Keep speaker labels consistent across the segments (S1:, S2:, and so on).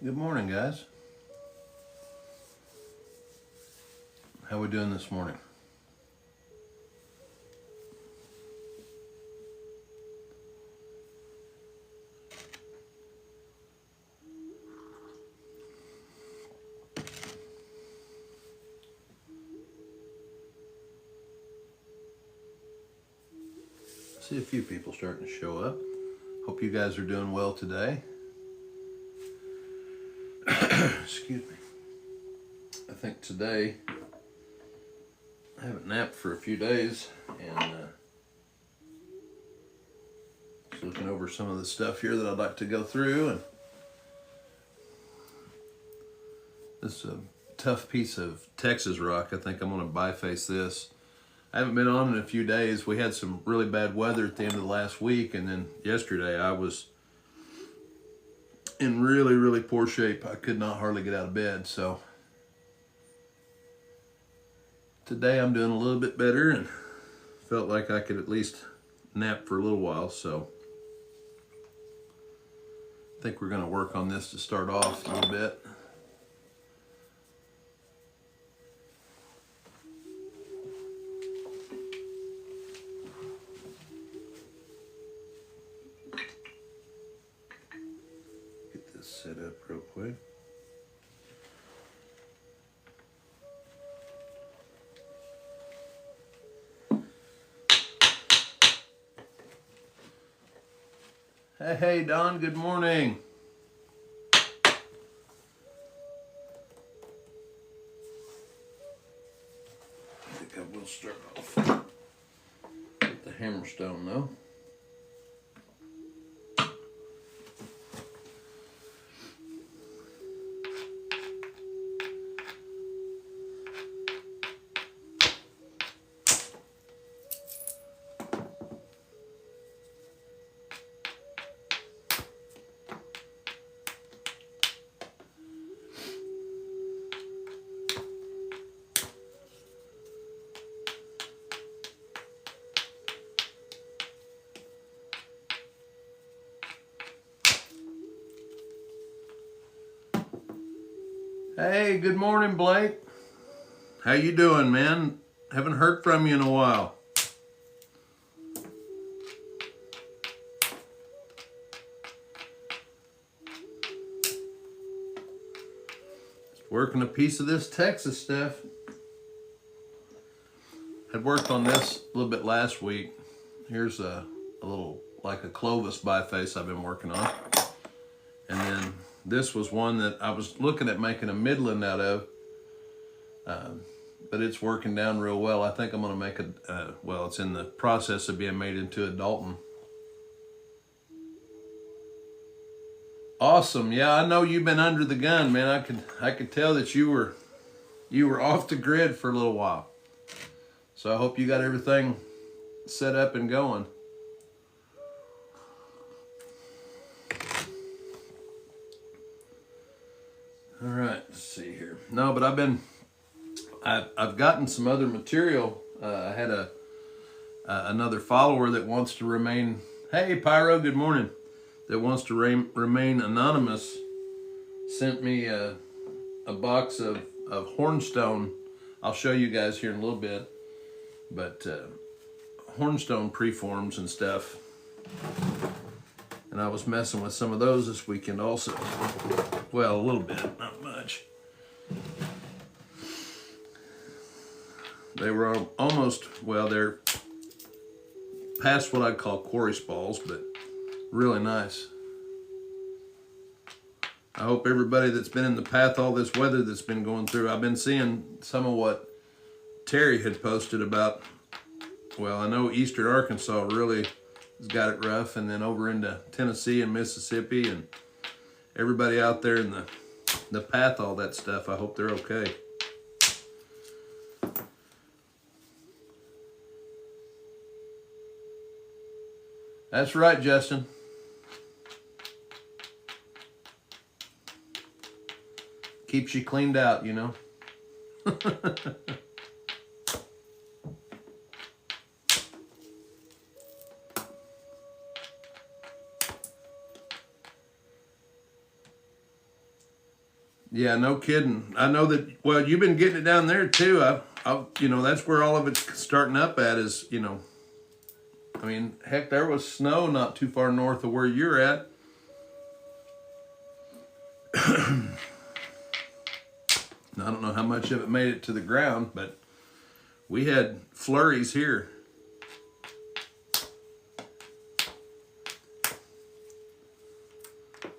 S1: Good morning, guys. How we doing this morning? See a few people starting to show up. Hope you guys are doing well today. Excuse me. I think today I haven't napped for a few days, and just looking over some of the stuff here that I'd like to go through. And this is a tough piece of Texas rock. I think I'm going to biface this. I haven't been on in a few days. We had some really bad weather at the end of the last week, and then yesterday I was in really poor shape. I could not hardly get out of bed. So today I'm doing a little bit better and felt like I could at least nap for a little while. So I think we're going to work on this to start off a little bit. Get this set up real quick. Hey, Don, good morning. I think I will start off with the hammerstone though. Hey, good morning, Blake. How you doing, man? Haven't heard from you in a while. Just working a piece of this Texas stuff. Had worked on this a little bit last week. Here's a little, like a Clovis biface I've been working on. And then this was one that I was looking at making a Midland out of, but it's working down real well. I think I'm going to make well, it's in the process of being made into a Dalton. Awesome. Yeah, I know you've been under the gun, man. I could tell that you were off the grid for a little while. So I hope you got everything set up and going. All right, let's see here. No, but I've gotten some other material. I had another follower that wants to remain. Hey, Pyro, good morning. That wants to remain anonymous. Sent me a box of hornstone. I'll show you guys here in a little bit. But hornstone preforms and stuff. And I was messing with some of those this weekend also. Well, a little bit, not much. They were almost, well, they're past what I'd call quarry balls, but really nice. I hope everybody that's been in the path all this weather that's been going through, I've been seeing some of what Terry had posted about, well, I know eastern Arkansas really has got it rough, and then over into Tennessee and Mississippi and everybody out there in the path, all that stuff, I hope they're okay. That's right, Justin. Keeps you cleaned out, you know. Yeah, no kidding. I know that. Well, you've been getting it down there too. You know, that's where all of it's starting up at. Is, you know, I mean, heck, there was snow not too far north of where you're at. I don't know how much of it made it to the ground, but we had flurries here.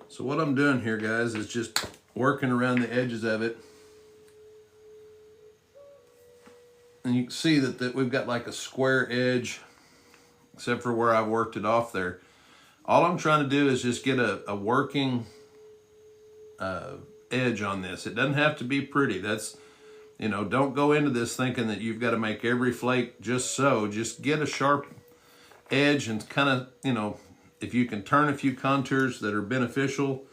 S1: So what I'm doing here, guys, is just working around the edges of it. And you can see that we've got like a square edge, except for where I worked it off there. All I'm trying to do is just get a working edge on this. It doesn't have to be pretty. That's, you know, don't go into this thinking that you've got to make every flake just so. Just get a sharp edge and kind of, you know, if you can turn a few contours that are beneficial,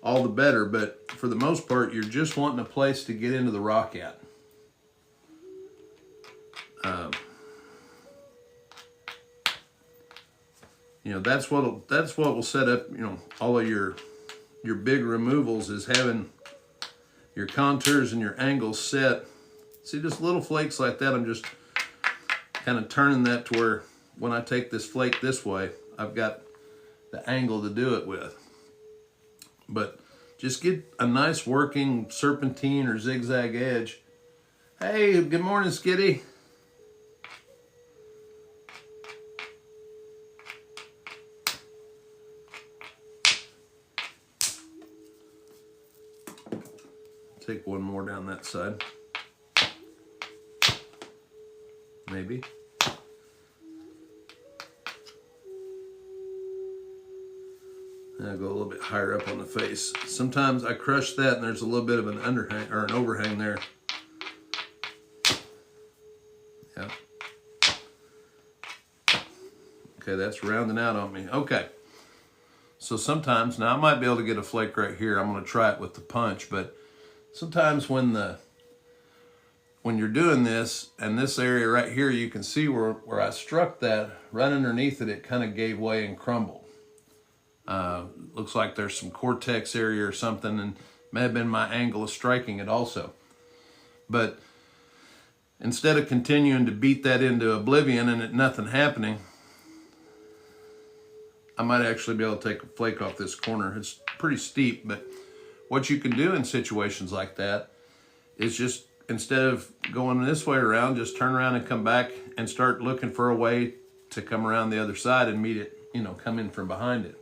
S1: all the better. But for the most part, you're just wanting a place to get into the rock at. You know, that's what will set up, you know, all of your big removals, is having your contours and your angles set. See, just little flakes like that, I'm just kind of turning that to where when I take this flake this way, I've got the angle to do it with. But just get a nice working serpentine or zigzag edge. Hey, good morning, Skitty. Take one more down that side. Maybe. And I'll go a little bit higher up on the face. Sometimes I crush that and there's a little bit of an underhang or an overhang there. Yeah. Okay, that's rounding out on me. Okay. So sometimes, now I might be able to get a flake right here. I'm going to try it with the punch, but sometimes when you're doing this, and this area right here, you can see where I struck that, right underneath it, it kind of gave way and crumbled. Looks like there's some cortex area or something, and may have been my angle of striking it also. But instead of continuing to beat that into oblivion and it nothing happening, I might actually be able to take a flake off this corner. It's pretty steep, but what you can do in situations like that is just, instead of going this way around, just turn around and come back and start looking for a way to come around the other side and meet it, you know, come in from behind it.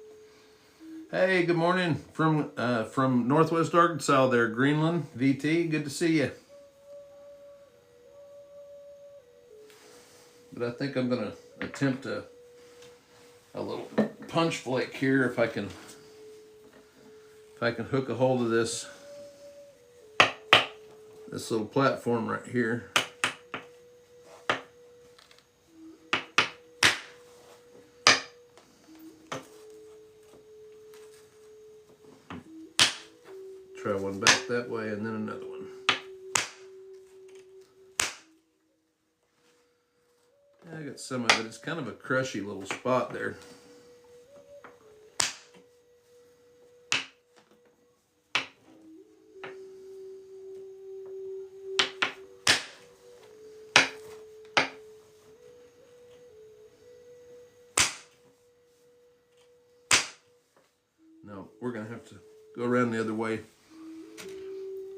S1: Hey, good morning from Northwest Arkansas there, Greenland, VT, good to see you. But I think I'm gonna attempt a little punch flake here if I can hook a hold of this little platform right here. Try one back that way and then another one. I got some of it. It's kind of a crushy little spot there. No, we're gonna have to go around the other way.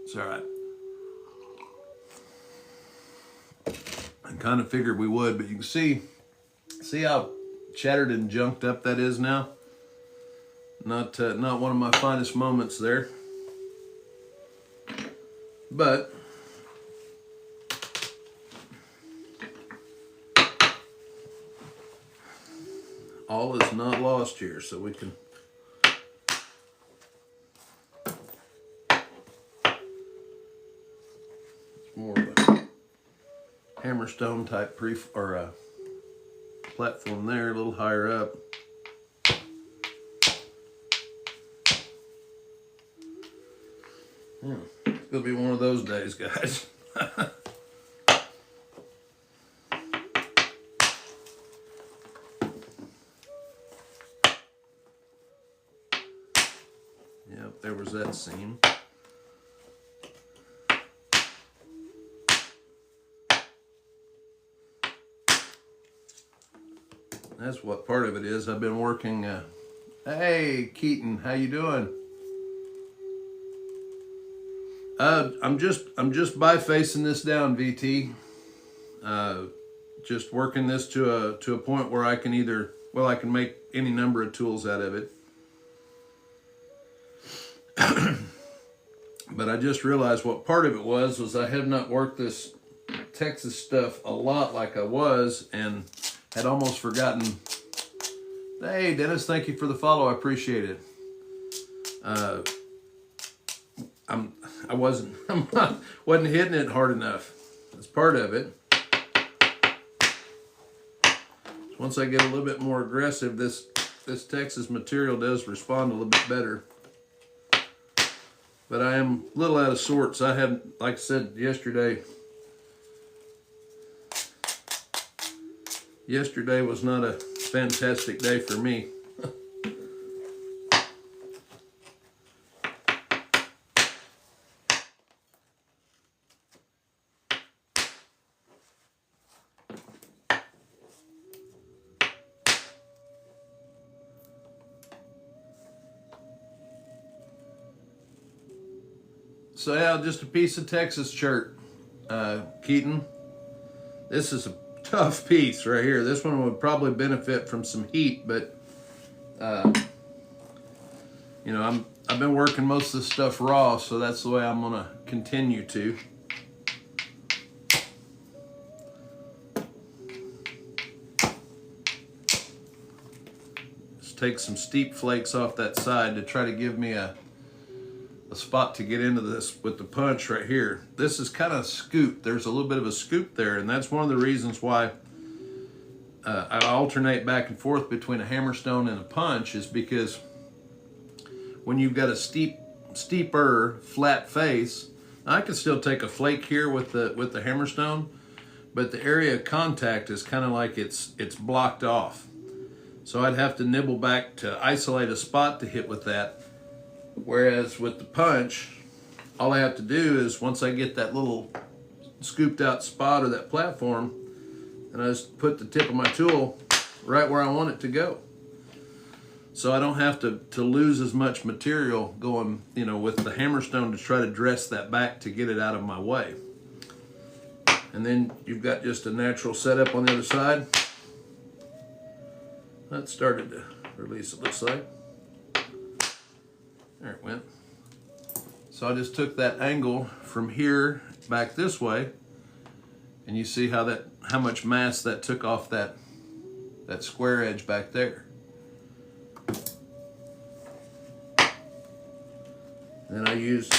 S1: It's all right. I kind of figured we would, but you can see how shattered and junked up that is now. Not one of my finest moments there, but all is not lost here, so we can. More of a hammerstone type platform there, a little higher up. Yeah, it's gonna be one of those days, guys. Yep, there was that seam. That's what part of it is. I've been working. Hey, Keaton, how you doing? I'm just bifacing this down, VT. Just working this to a point where I can I can make any number of tools out of it. But I just realized what part of it was I have not worked this Texas stuff a lot like I was, and had almost forgotten. Hey, Dennis, thank you for the follow. I appreciate it. I wasn't hitting it hard enough. That's part of it. Once I get a little bit more aggressive, this Texas material does respond a little bit better. But I am a little out of sorts. I had, like I said yesterday was not a fantastic day for me. So yeah, just a piece of Texas chert, Keaton. This is a tough piece right here. This one would probably benefit from some heat, but you know, I've been working most of this stuff raw, so that's the way I'm gonna continue to. Just take some steep flakes off that side to try to give me a spot to get into this with the punch right here. This is kind of scooped. There's a little bit of a scoop there, and that's one of the reasons why I alternate back and forth between a hammerstone and a punch, is because when you've got a steeper flat face, I can still take a flake here with the hammerstone, but the area of contact is kind of like it's blocked off. So I'd have to nibble back to isolate a spot to hit with that. Whereas with the punch, all I have to do is, once I get that little scooped out spot or that platform, and I just put the tip of my tool right where I want it to go. So I don't have to lose as much material going, you know, with the hammerstone to try to dress that back to get it out of my way. And then you've got just a natural setup on the other side. That started to release, it looks like. There it went. So I just took that angle from here back this way, and you see how much mass that took off that square edge back there. And then I used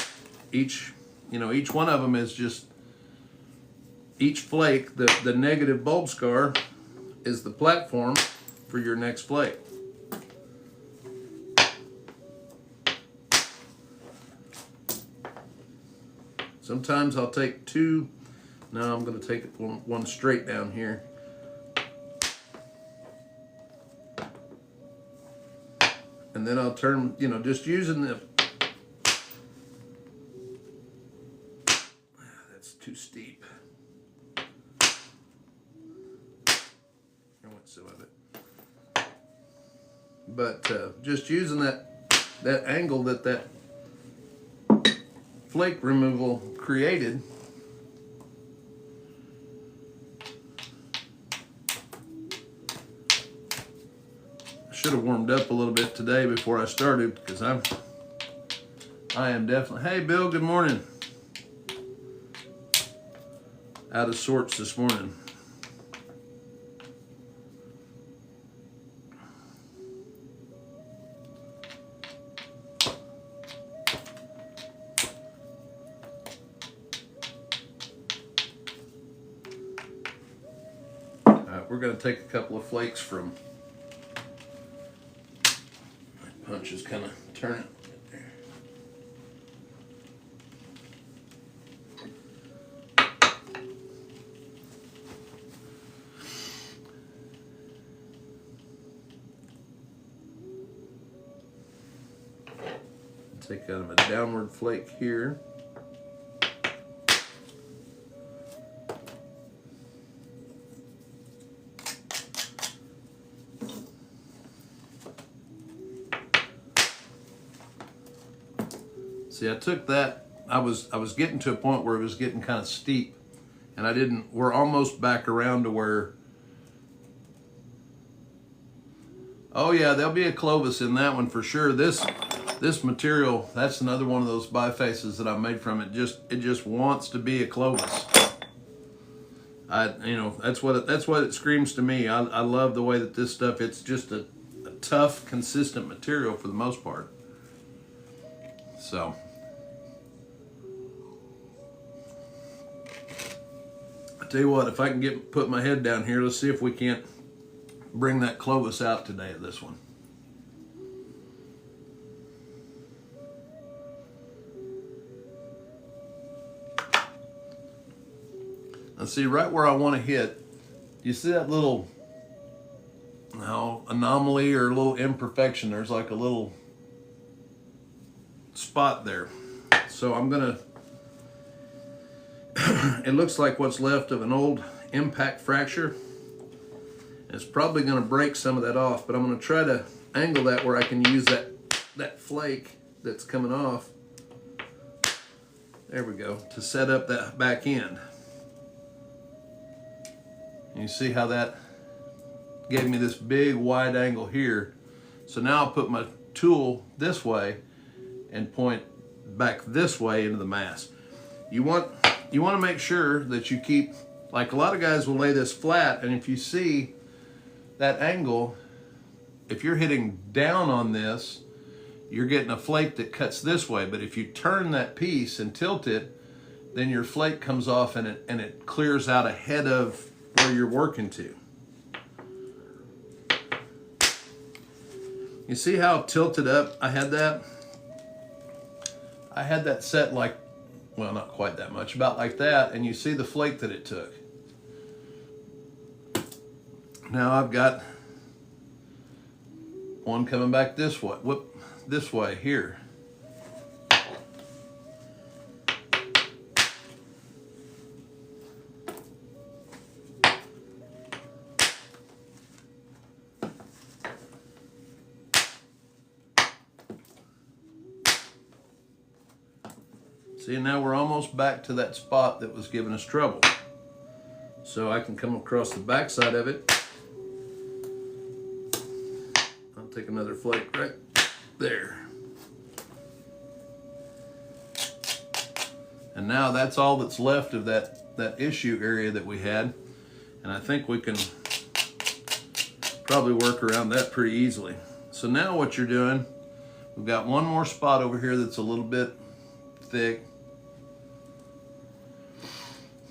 S1: each one of them is just, each flake, the negative bulb scar is the platform for your next flake. Sometimes I'll take two. Now I'm going to take one straight down here. And then I'll turn, you know, just using the... That's too steep. I want some of it. But just using that angle that flake removal created, I should have warmed up a little bit today before I started, because I am definitely, hey Bill, good morning. Out of sorts this morning. We're going to take a couple of flakes from, my punch is kind of turning. Take out of a downward flake here. See, I took that, I was getting to a point where it was getting kind of steep, and we're almost back around to where, oh yeah, there'll be a Clovis in that one for sure. This material, that's another one of those bifaces that I made from it. It just wants to be a Clovis. That's what it screams to me. I love the way that this stuff, it's just a tough, consistent material for the most part. So I tell you what, if I can put my head down here, let's see if we can't bring that Clovis out today at this one. Now see, right where I want to hit, you see that little anomaly or a little imperfection? There's like a little spot there. So I'm gonna, it looks like what's left of an old impact fracture. It's probably gonna break some of that off, but I'm gonna try to angle that where I can use that flake that's coming off. There we go, to set up that back end. And you see how that gave me this big wide angle here. So now I'll put my tool this way and point back this way into the mass. You want to make sure that you keep, like a lot of guys will lay this flat, and if you see that angle, if you're hitting down on this, you're getting a flake that cuts this way. But if you turn that piece and tilt it, then your flake comes off and it clears out ahead of where you're working to. You see how tilted up I had that? I had that set like, well, not quite that much, about like that, and you see the flake that it took. Now I've got one coming back this way, this way here. See, now we're almost back to that spot that was giving us trouble. So I can come across the back side of it. I'll take another flake right there. And now that's all that's left of that issue area that we had. And I think we can probably work around that pretty easily. So now what you're doing, we've got one more spot over here that's a little bit thick.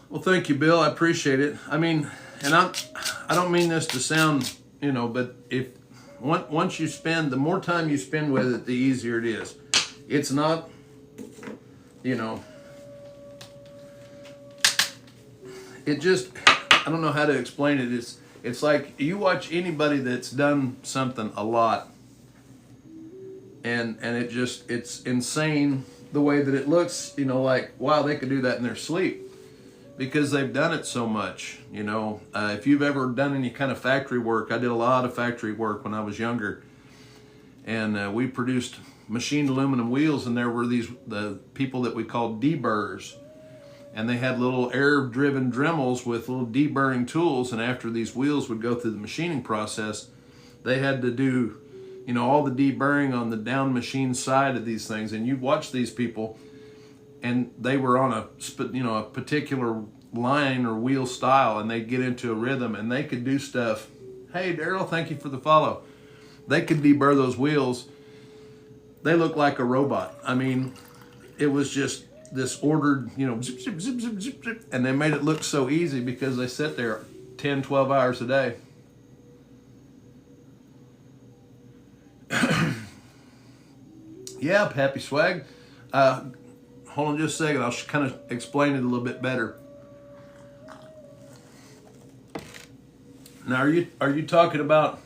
S1: Well, thank you, Bill. I appreciate it. I mean, and I don't mean this to sound, but once you spend, the more time you spend with it, the easier it is. It's not, it just, I don't know how to explain it. It's like you watch anybody that's done something a lot, and it's insane the way that it looks, like, wow, they could do that in their sleep. Because they've done it so much, If you've ever done any kind of factory work, I did a lot of factory work when I was younger, and we produced machined aluminum wheels, and there were the people that we called deburrs, and they had little air-driven Dremels with little deburring tools, and after these wheels would go through the machining process, they had to do, all the deburring on the down machine side of these things, and you'd watch these people, and they were on a particular line or wheel style, and they'd get into a rhythm, and they could do stuff. Hey, Daryl, thank you for the follow. They could deburr those wheels. They looked like a robot. I mean, it was just this ordered, zip, zip, zip, zip, zip, zip, and they made it look so easy because they sit there 10, 12 hours a day. Yeah, Happy Swag. Hold on just a second. I'll kind of explain it a little bit better. Now, are you talking about?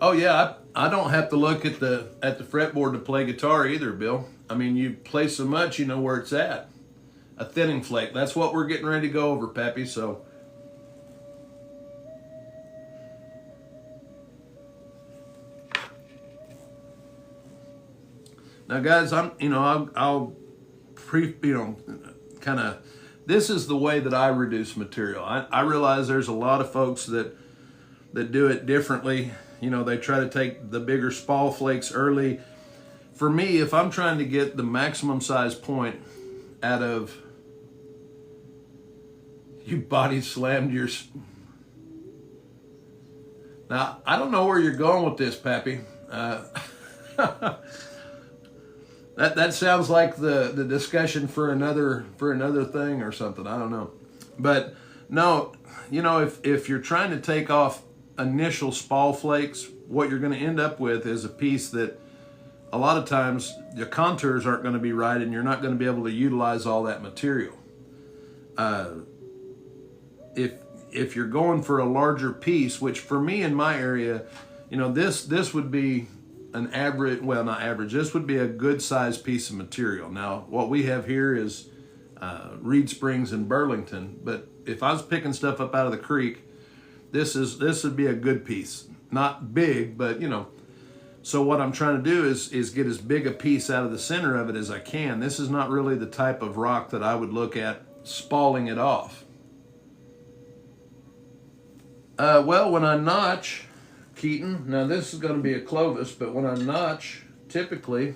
S1: Oh yeah, I don't have to look at the fretboard to play guitar either, Bill. I mean, you play so much, you know where it's at. A thinning flake. That's what we're getting ready to go over, Pappy. So. Now, guys, I'll kind of, this is the way that I reduce material. I realize there's a lot of folks that do it differently. They try to take the bigger spall flakes early. For me, if I'm trying to get the maximum size point out of, you body slammed your, now, I don't know where you're going with this, Pappy. That sounds like the discussion for another thing or something. I don't know. But no, if you're trying to take off initial spall flakes, what you're going to end up with is a piece that a lot of times the contours aren't going to be right, and you're not going to be able to utilize all that material. If you're going for a larger piece, which for me in my area, this would be an average, well, not average, this would be a good sized piece of material. Now, what we have here is Reed Springs and Burlington, but if I was picking stuff up out of the creek, this would be a good piece. Not big, but so what I'm trying to do is get as big a piece out of the center of it as I can. This is not really the type of rock that I would look at spalling it off. Well, when I notch, Keaton, now this is going to be a Clovis, but when I notch, typically,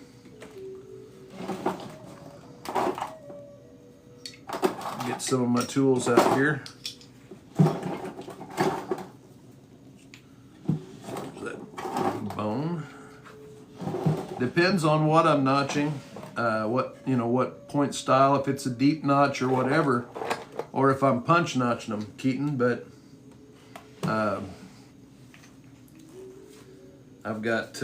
S1: get some of my tools out here. There's that bone. Depends on what I'm notching, what point style, if it's a deep notch or whatever, or if I'm punch notching them, Keaton, but I've got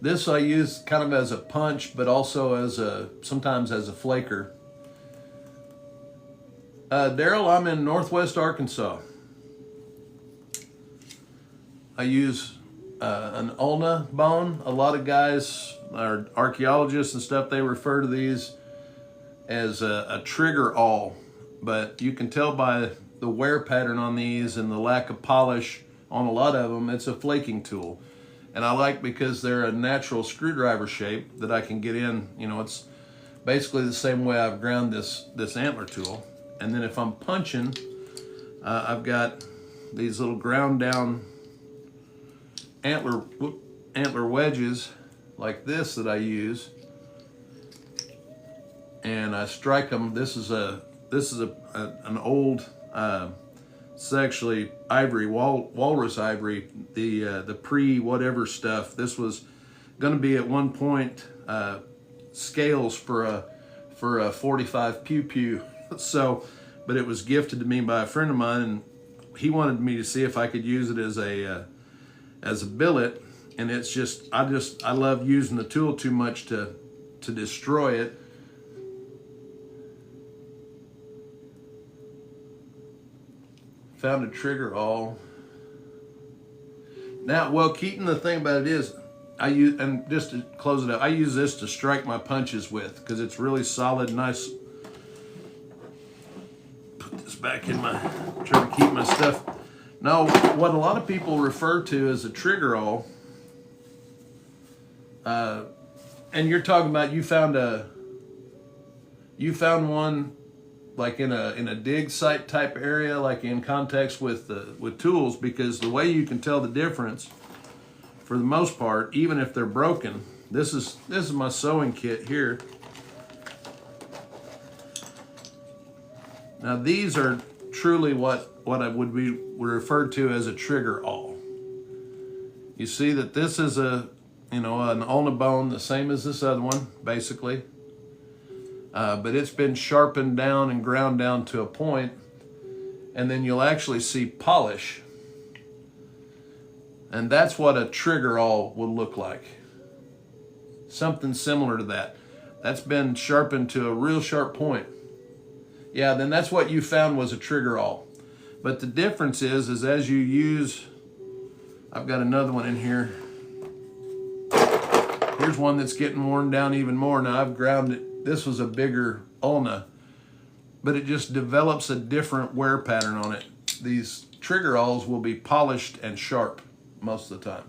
S1: this I use kind of as a punch, but also sometimes as a flaker. Daryl, I'm in Northwest Arkansas. I use an ulna bone. A lot of guys, or archaeologists and stuff, they refer to these as a trigger awl, but you can tell by the wear pattern on these and the lack of polish on a lot of them, it's a flaking tool. And I like because they're a natural screwdriver shape that I can get in. It's basically the same way I've ground this antler tool. And then if I'm punching, I've got these little ground down antler wedges like this that I use, and I strike them. This is an old, it's actually ivory, walrus ivory, the pre whatever stuff. This was going to be at one point scales for a 45 pew pew. So, but it was gifted to me by a friend of mine, and he wanted me to see if I could use it as a billet. And it's just I love using the tool too much to destroy it. Found a trigger awl. Now, well, Keaton, the thing about it is, I use, and just to close it up, I use this to strike my punches with because it's really solid, nice. Put this back in try to keep my stuff. Now, what a lot of people refer to as a trigger awl, and you're talking about you found one like in a dig site type area, like in context with tools, because the way you can tell the difference, for the most part, even if they're broken, this is my sewing kit here. Now these are truly what I would be referred to as a trigger awl. You see that this is an ulna bone, the same as this other one, basically. But it's been sharpened down and ground down to a point, and then you'll actually see polish. And that's what a trigger awl will look like. Something similar to that. That's been sharpened to a real sharp point. Yeah, then that's what you found was a trigger awl. But the difference is as you use, I've got another one in here. Here's one that's getting worn down even more. Now I've ground it. This was a bigger ulna, but it just develops a different wear pattern on it. These trigger awls will be polished and sharp most of the time.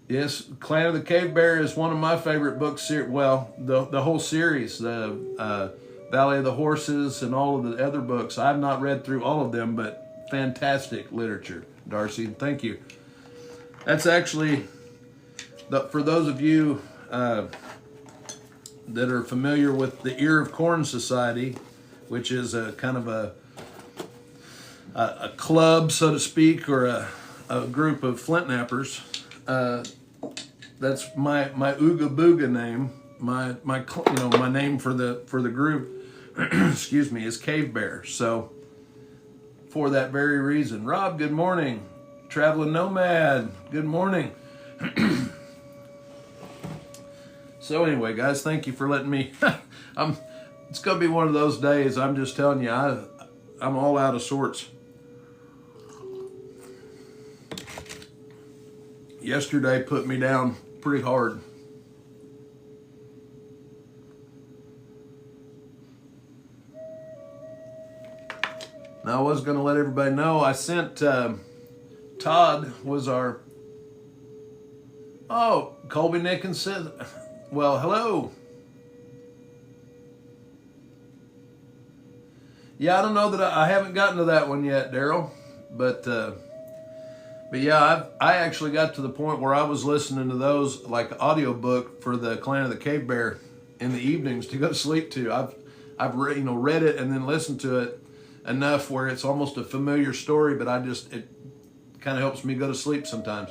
S1: Yes, Clan of the Cave Bear is one of my favorite books. Well, the whole series, the Valley of the Horses and all of the other books. I've not read through all of them, but fantastic literature, Darcy. Thank you. That's actually, for those of you that are familiar with the Ear of Corn Society, which is a kind of a club, so to speak, or a group of flint nappers. That's my Ooga Booga name. My name for the group, excuse me, is Cave Bear. So for that very reason, Rob, good morning. Traveling Nomad, good morning. So anyway, guys, thank you for letting me. It's gonna be one of those days. I'm just telling you, I'm all out of sorts. Yesterday put me down pretty hard. Now I was going to let everybody know I sent Todd was our Colby Nickens said, well, hello. Yeah, I don't know that I haven't gotten to that one yet, Daryl, but yeah, I actually got to the point where I was listening to those like audiobook for the Clan of the Cave Bear in the evenings to go to sleep to. I've read it and then listened to it enough where it's almost a familiar story, but it kind of helps me go to sleep sometimes.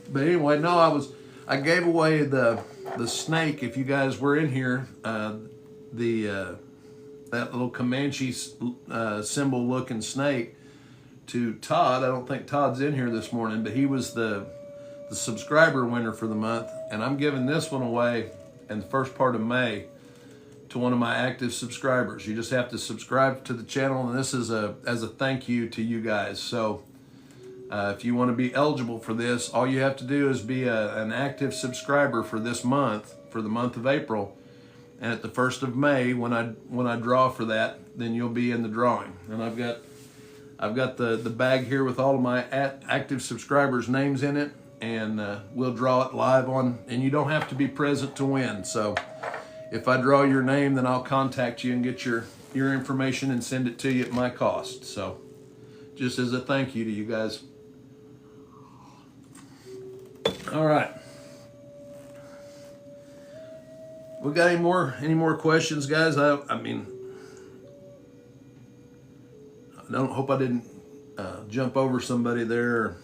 S1: But anyway, no, I gave away the snake. If you guys were in here, that little Comanche symbol looking snake to Todd. I don't think Todd's in here this morning, but he was the subscriber winner for the month. And I'm giving this one away in the first part of May to one of my active subscribers. You just have to subscribe to the channel, and this is as a thank you to you guys. So if you want to be eligible for this, all you have to do is be an active subscriber for this month, for the month of April. And at the 1st of May, when I draw for that, then you'll be in the drawing. And I've got the bag here with all of my active subscribers' names in it, and we'll draw it live on. And you don't have to be present to win. So if I draw your name, then I'll contact you and get your information and send it to you at my cost. So just as a thank you to you guys. All right. We got any more questions, guys? I mean, I don't hope I didn't jump over somebody there, or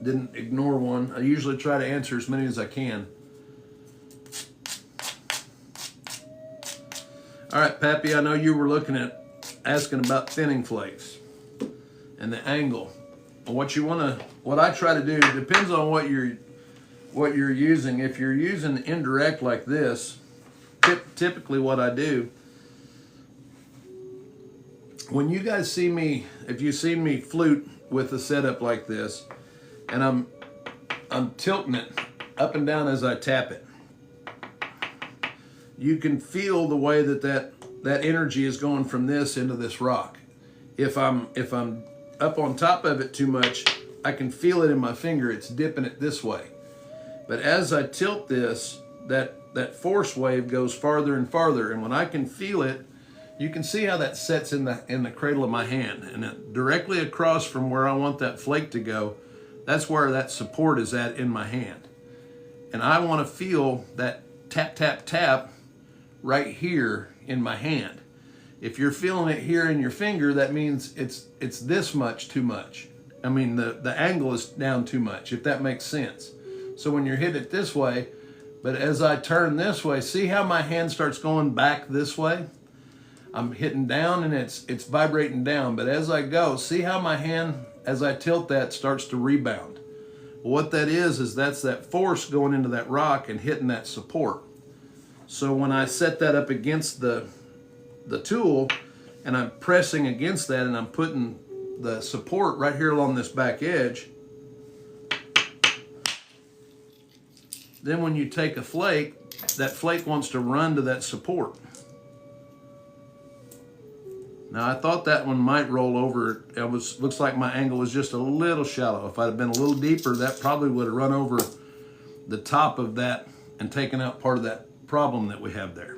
S1: didn't ignore one. I usually try to answer as many as I can. All right, Pappy, I know you were asking about thinning flakes and the angle. What I try to do depends on what you're using. If you're using indirect like this, typically what I do, when you guys see me, if you see me flute with a setup like this, and I'm tilting it up and down as I tap it, you can feel the way that energy is going from this into this rock. If I'm up on top of it too much, I can feel it in my finger. It's dipping it this way. But as I tilt this, that force wave goes farther and farther, and when I can feel it, you can see how that sets in the cradle of my hand, and it directly across from where I want that flake to go, that's where that support is at in my hand. And I want to feel that tap, tap, tap right here in my hand. If you're feeling it here in your finger, that means it's this much too much. I mean, the angle is down too much, if that makes sense. So when you're hitting it this way, but as I turn this way, see how my hand starts going back this way? I'm hitting down and it's vibrating down, but as I go, see how my hand, as I tilt that, starts to rebound. Well, what that is that's that force going into that rock and hitting that support. So when I set that up against the tool and I'm pressing against that and I'm putting the support right here along this back edge, then when you take a flake, that flake wants to run to that support. Now I thought that one might roll over. Looks like my angle was just a little shallow. If I'd have been a little deeper, that probably would have run over the top of that and taken out part of that problem that we have there.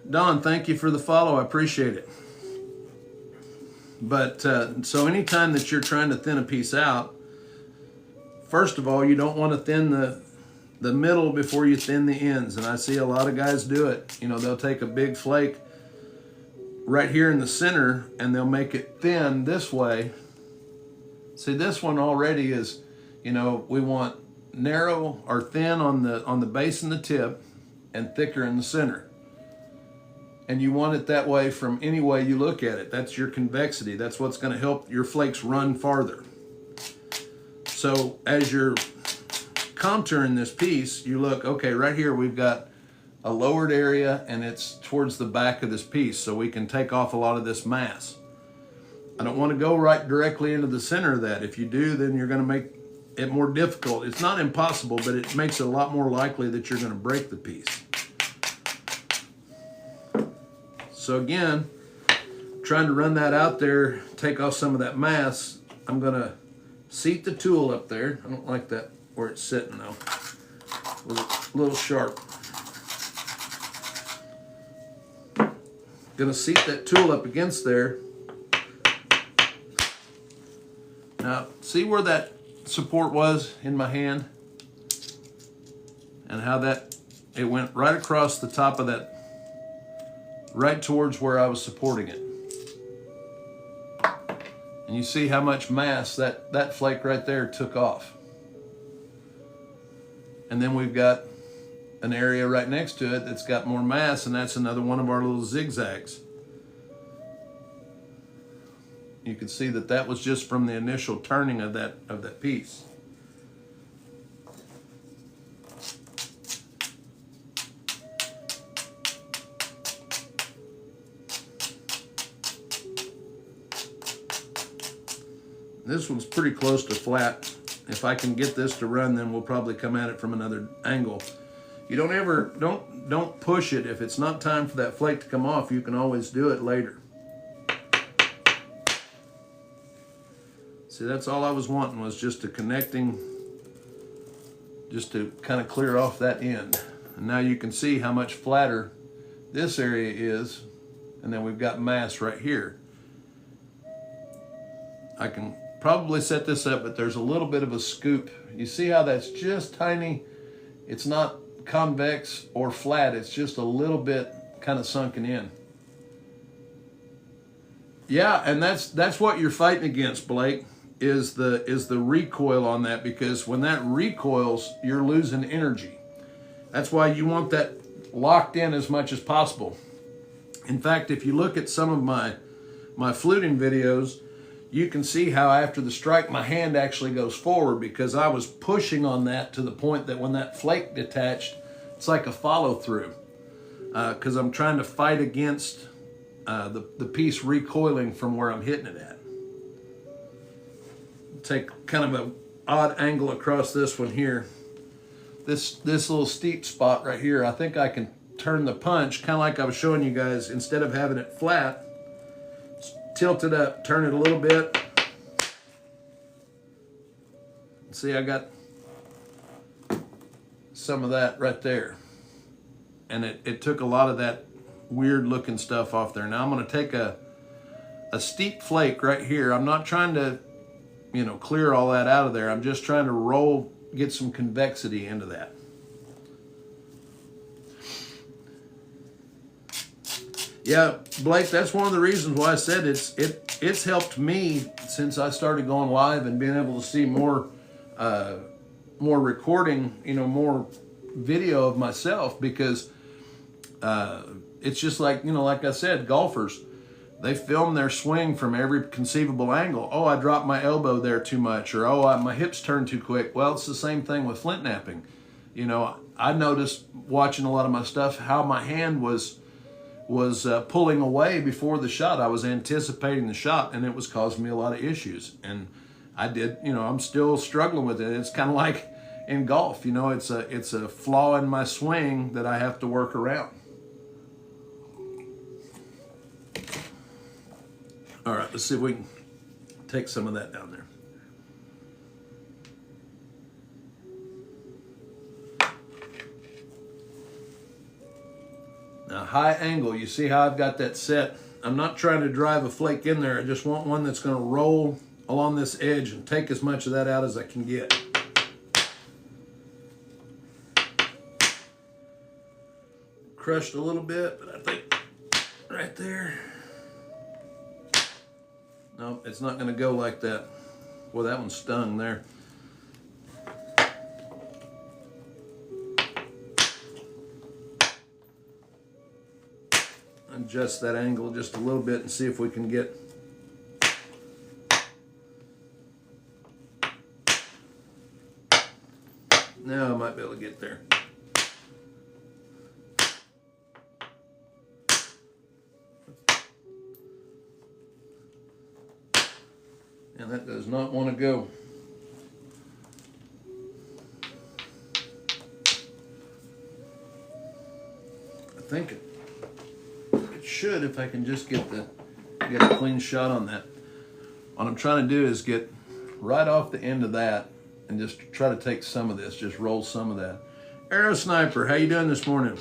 S1: Don, thank you for the follow. I appreciate it. But so anytime that you're trying to thin a piece out, first of all, you don't want to thin the middle before you thin the ends. And I see a lot of guys do it. You know, they'll take a big flake right here in the center and they'll make it thin this way. See, this one already is, you know, we want narrow or thin on the base and the tip and thicker in the center. And you want it that way from any way you look at it. That's your convexity. That's what's going to help your flakes run farther. So as you're contouring this piece, you look, okay, right here we've got a lowered area and it's towards the back of this piece, so we can take off a lot of this mass. I don't want to go right directly into the center of that. If you do, then you're going to make it more difficult. It's not impossible, but it makes it a lot more likely that you're going to break the piece. So again, trying to run that out there, take off some of that mass, I'm going to seat the tool up there. I don't like that where it's sitting though. A little sharp. Going to seat that tool up against there. Now, see where that support was in my hand? And how it went right across the top of that, right towards where I was supporting it. And you see how much mass that flake right there took off. And then we've got an area right next to it that's got more mass, and that's another one of our little zigzags. You can see that was just from the initial turning of that piece. This one's pretty close to flat. If I can get this to run, then we'll probably come at it from another angle. You don't push it. If it's not time for that flake to come off, you can always do it later. See, that's all I was wanting, was just a connecting, just to kind of clear off that end. And now you can see how much flatter this area is, and then we've got mass right here. I can probably set this up, but there's a little bit of a scoop. You see how that's just tiny? It's not convex or flat, it's just a little bit kind of sunken in. Yeah, and that's what you're fighting against, Blake, is the recoil on that, because when that recoils, you're losing energy. That's why you want that locked in as much as possible. In fact, if you look at some of my fluting videos, you can see how after the strike my hand actually goes forward, because I was pushing on that to the point that when that flake detached, it's like a follow through, because I'm trying to fight against the piece recoiling from where I'm hitting it at. Take kind of an odd angle across this one here. This little steep spot right here, I think I can turn the punch, kind of like I was showing you guys, instead of having it flat, tilt it up, turn it a little bit. See, I got some of that right there. And it took a lot of that weird looking stuff off there. Now I'm going to take a steep flake right here. I'm not trying to, clear all that out of there. I'm just trying to get some convexity into that. Yeah, Blake, that's one of the reasons why I said it's helped me since I started going live and being able to see more recording, more video of myself, because it's just like, like I said, golfers, they film their swing from every conceivable angle. Oh, I dropped my elbow there too much, or oh, my hips turned too quick. Well, it's the same thing with flint knapping. I noticed watching a lot of my stuff how my hand was pulling away before the shot. I was anticipating the shot, and it was causing me a lot of issues. And I did, I'm still struggling with it. It's kind of like in golf, it's a flaw in my swing that I have to work around. All right, let's see if we can take some of that down there. Now, high angle, you see how I've got that set? I'm not trying to drive a flake in there. I just want one that's going to roll along this edge and take as much of that out as I can get. Crushed a little bit, but I think right there. No, it's not going to go like that. Well, that one stung there. Adjust that angle just a little bit and see if we can get now. I might be able to get there. And that does not want to go. I think it should, if I can just get a clean shot on that. What I'm trying to do is get right off the end of that and just try to take some of this, just roll some of that. Arrow Sniper, how you doing this morning?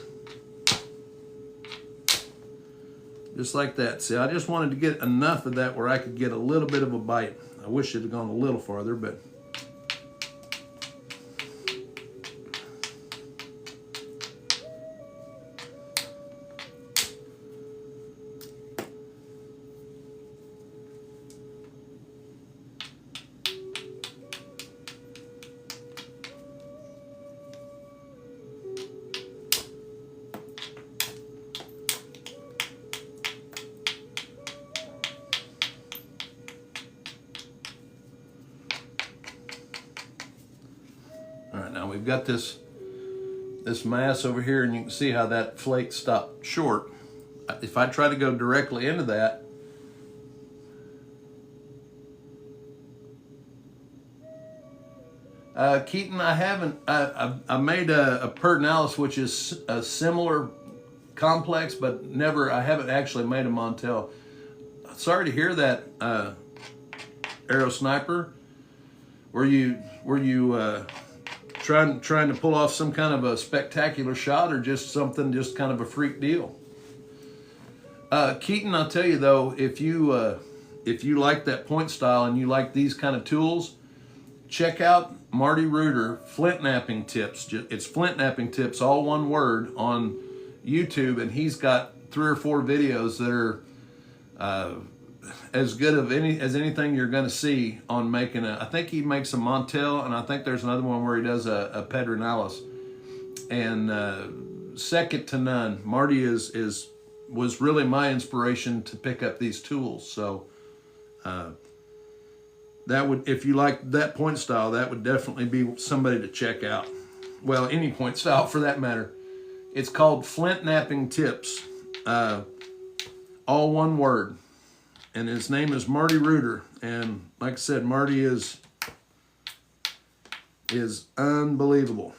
S1: Just like that. See, I just wanted to get enough of that where I could get a little bit of a bite. I wish it had gone a little farther, but we've got this mass over here, and you can see how that flake stopped short. If I try to go directly into that, Keaton, I haven't. I made a Pertinalis, which is a similar complex, but I haven't actually made a Montel. Sorry to hear that, Arrow Sniper. Were you trying to pull off some kind of a spectacular shot, or just kind of a freak deal? Keaton, I'll tell you though, if you like that point style and you like these kind of tools, check out Marty Reuter Flint Knapping Tips. It's Flint Knapping Tips, all one word, on YouTube, and he's got 3 or 4 videos that are as good as anything you're going to see on making I think he makes a Montel, and I think there's another one where he does a Pedernales. And second to none, Marty was really my inspiration to pick up these tools. So that would, if you like that point style, that would definitely be somebody to check out. Well, any point style for that matter. It's called Flint Knapping Tips, all one word. And his name is Marty Reuter. And like I said, Marty is unbelievable.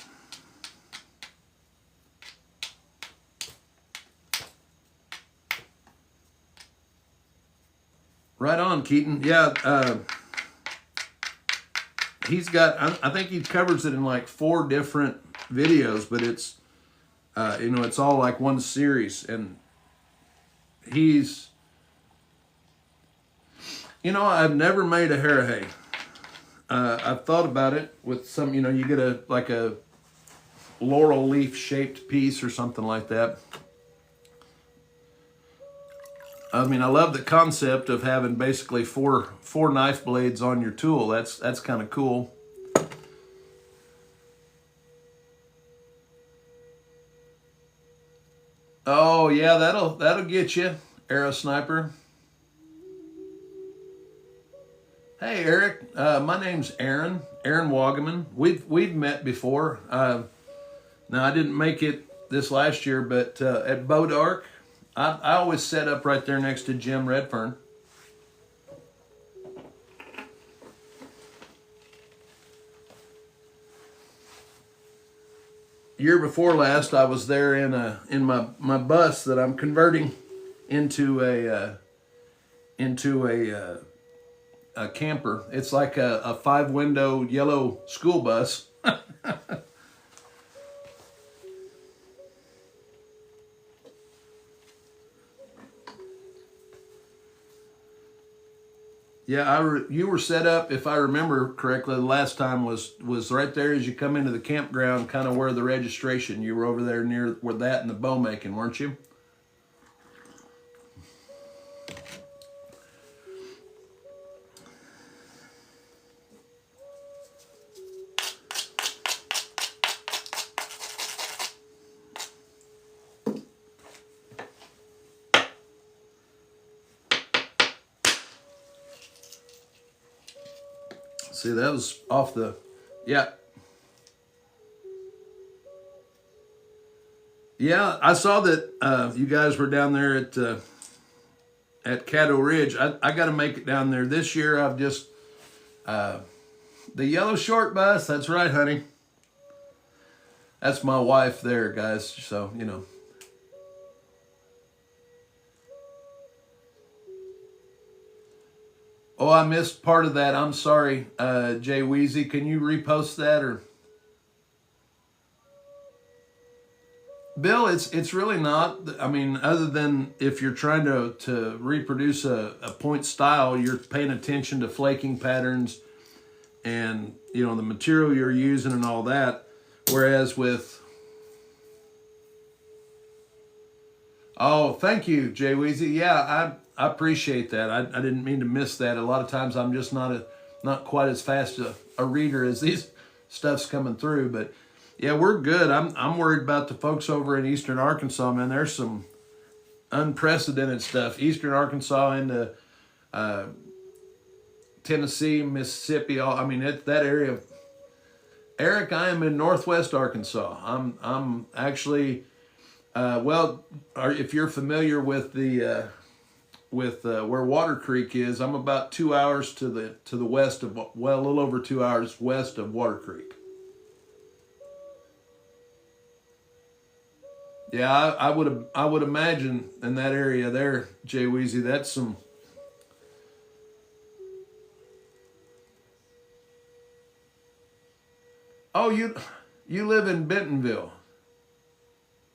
S1: Right on, Keaton. Yeah, he's got, I think he covers it in like 4 different videos, but it's, it's all like one series. And he's, I've never made a Harahay. I've thought about it with some, you get a laurel leaf shaped piece or something like that. I mean, I love the concept of having basically four knife blades on your tool. That's kind of cool. Oh yeah, that'll get you, Arrow Sniper. Hey Eric, my name's Aaron Wagaman. We've met before. Now I didn't make it this last year, but at Bodark, I always set up right there next to Jim Redfern. Year before last, I was there in my bus that I'm converting into into a camper. It's like a 5-window yellow school bus. Yeah, you were set up, if I remember correctly, the last time was right there as you come into the campground, kind of where the registration. You were over there near where that and the bow making, weren't you? See, that was off the, yeah. Yeah, I saw that you guys were down there at Caddo Ridge. I got to make it down there this year. I've just, the yellow short bus, that's right, honey. That's my wife there, guys, so, you know. Oh, I missed part of that. I'm sorry, Jay Weezy. Can you repost that or? Bill, it's really not. I mean, other than if you're trying to reproduce a point style, you're paying attention to flaking patterns and, you know, the material you're using and all that. Whereas with, oh, thank you, Jay Weezy. Yeah, I appreciate that. I didn't mean to miss that. A lot of times I'm just not quite as fast a reader as these stuff's coming through. But yeah, we're good. I'm worried about the folks over in Eastern Arkansas, man. There's some unprecedented stuff. Eastern Arkansas into Tennessee, Mississippi. I mean, that area. Eric, I am in Northwest Arkansas. I'm actually, if you're familiar with the where Water Creek is, I'm about 2 hours to the west of, well, a little over 2 hours west of Water Creek. Yeah, I would imagine in that area there, Jay Weezy, that's some. Oh, you live in Bentonville.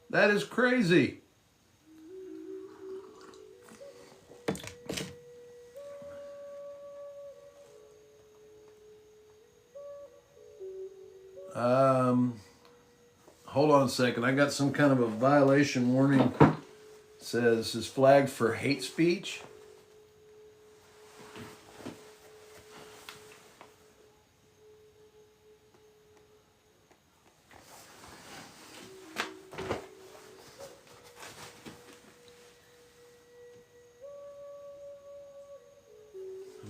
S1: That is crazy. Hold on a second. I got some kind of a violation warning. It says this is flagged for hate speech.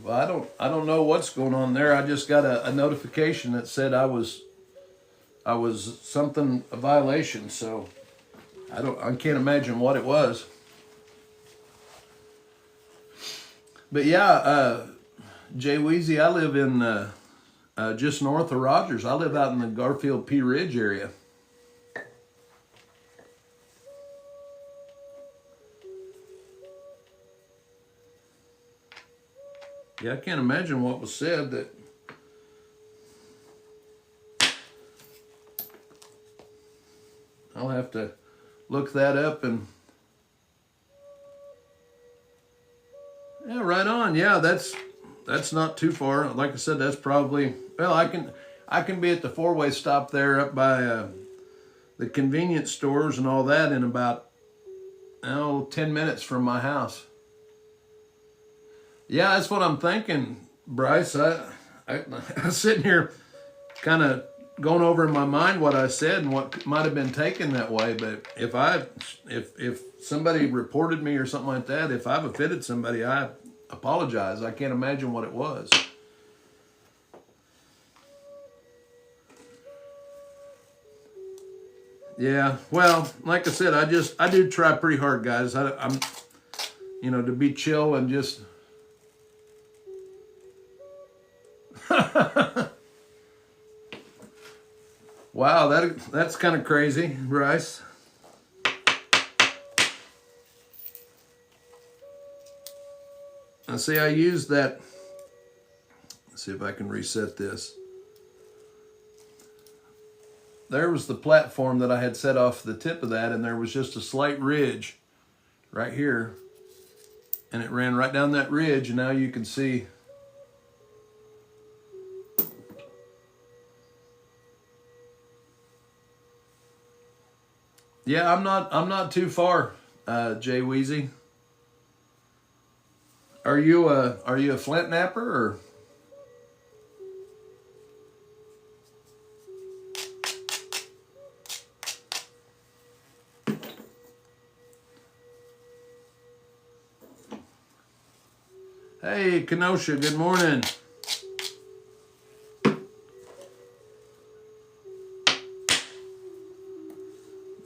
S1: Well, I don't know what's going on there. I just got a notification that said I was a violation, so I can't imagine what it was. But yeah, Jay Weezy, I live in just north of Rogers. I live out in the Garfield Pea Ridge area. Yeah, I can't imagine what was said that. I'll have to look that up and. Yeah, right on. Yeah, that's not too far. Like I said, that's probably, well, I can be at the four-way stop there up by the convenience stores and all that in about 10 minutes from my house. Yeah, that's what I'm thinking, Bryce. I was sitting here kind of going over in my mind what I said and what might have been taken that way. But if somebody reported me or something like that, if I've offended somebody, I apologize. I can't imagine what it was. Yeah, well, like I said, I do try pretty hard, guys. I'm to be chill and just. Wow, that's kind of crazy, Bryce. And see, I used that. Let's see if I can reset this. There was the platform that I had set off the tip of that, and there was just a slight ridge right here. And it ran right down that ridge, and now you can see. Yeah, I'm not too far, Jay Weezy. Are you a flint napper or? Hey, Kenosha, good morning.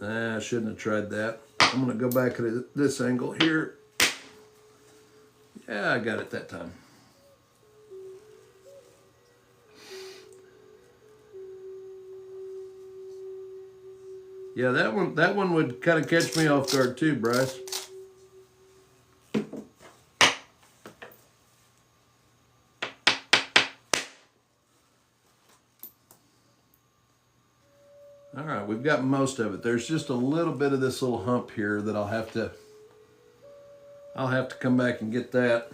S1: I shouldn't have tried that. I'm going to go back at this angle here. Yeah, I got it that time. Yeah, that one would kind of catch me off guard too, Bryce. All right, we've got most of it. There's just a little bit of this little hump here that I'll have to come back and get that.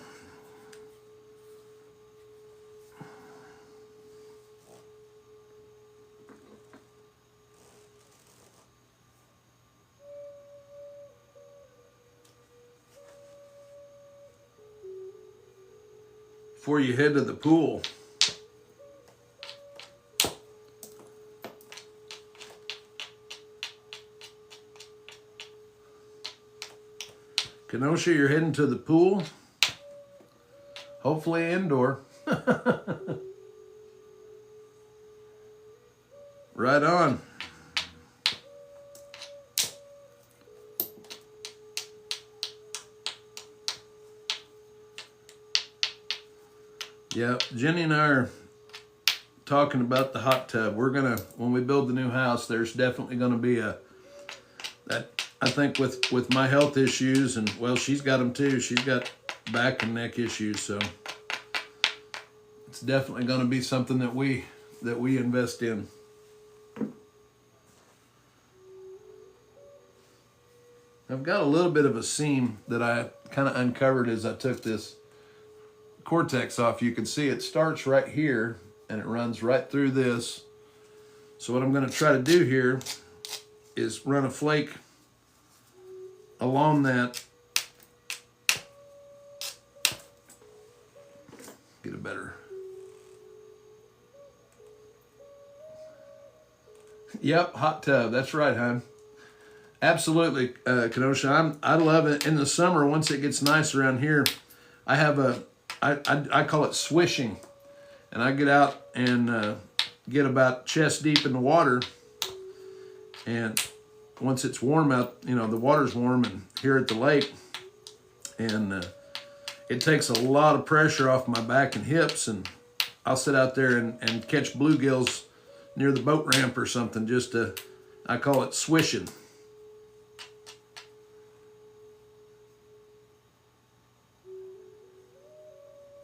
S1: Before you head to the pool. Kenosha, you're heading to the pool. Hopefully indoor. Right on. Yeah, Jenny and I are talking about the hot tub. We're gonna, when we build the new house, there's definitely gonna be I think with my health issues, and well, she's got them too. She's got back and neck issues, so it's definitely going to be something that we invest in. I've got a little bit of a seam that I kind of uncovered as I took this Cortex off. You can see it starts right here and it runs right through this. So what I'm going to try to do here is run a flake along that. Get a better. Yep, hot tub. That's right, hon. Absolutely, Kenosha. I love it. In the summer, once it gets nice around here, I have I call it swishing. And I get out and get about chest deep in the water. And once it's warm out, you know, the water's warm and here at the lake, and it takes a lot of pressure off my back and hips, and I'll sit out there and catch bluegills near the boat ramp or something, just to, I call it swishing.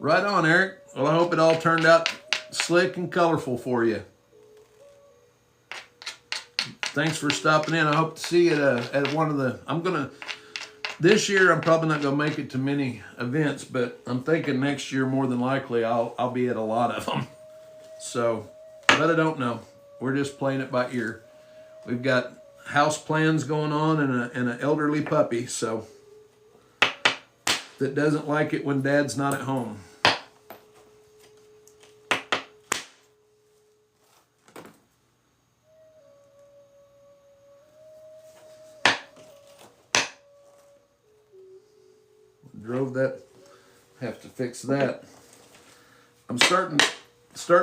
S1: Right on, Eric. Well, I hope it all turned out slick and colorful for you. Thanks for stopping in. I hope to see you at one of the, this year I'm probably not going to make it to many events, but I'm thinking next year more than likely I'll be at a lot of them. So, but I don't know. We're just playing it by ear. We've got house plans going on and an elderly puppy, so that doesn't like it when Dad's not at home. Drove that, have to fix that. I'm starting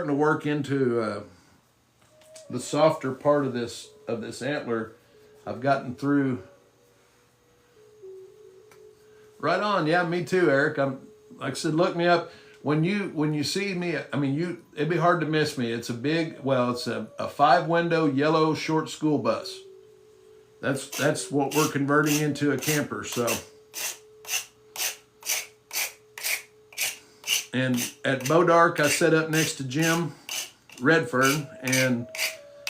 S1: to work into the softer part of this antler. I've gotten through. Right on, yeah, me too, Eric. Like I said, look me up when you see me. I mean, it'd be hard to miss me. It's a big, well, it's a 5-window yellow short school bus. That's what we're converting into a camper. So. And at Bodark, I set up next to Jim Redfern, and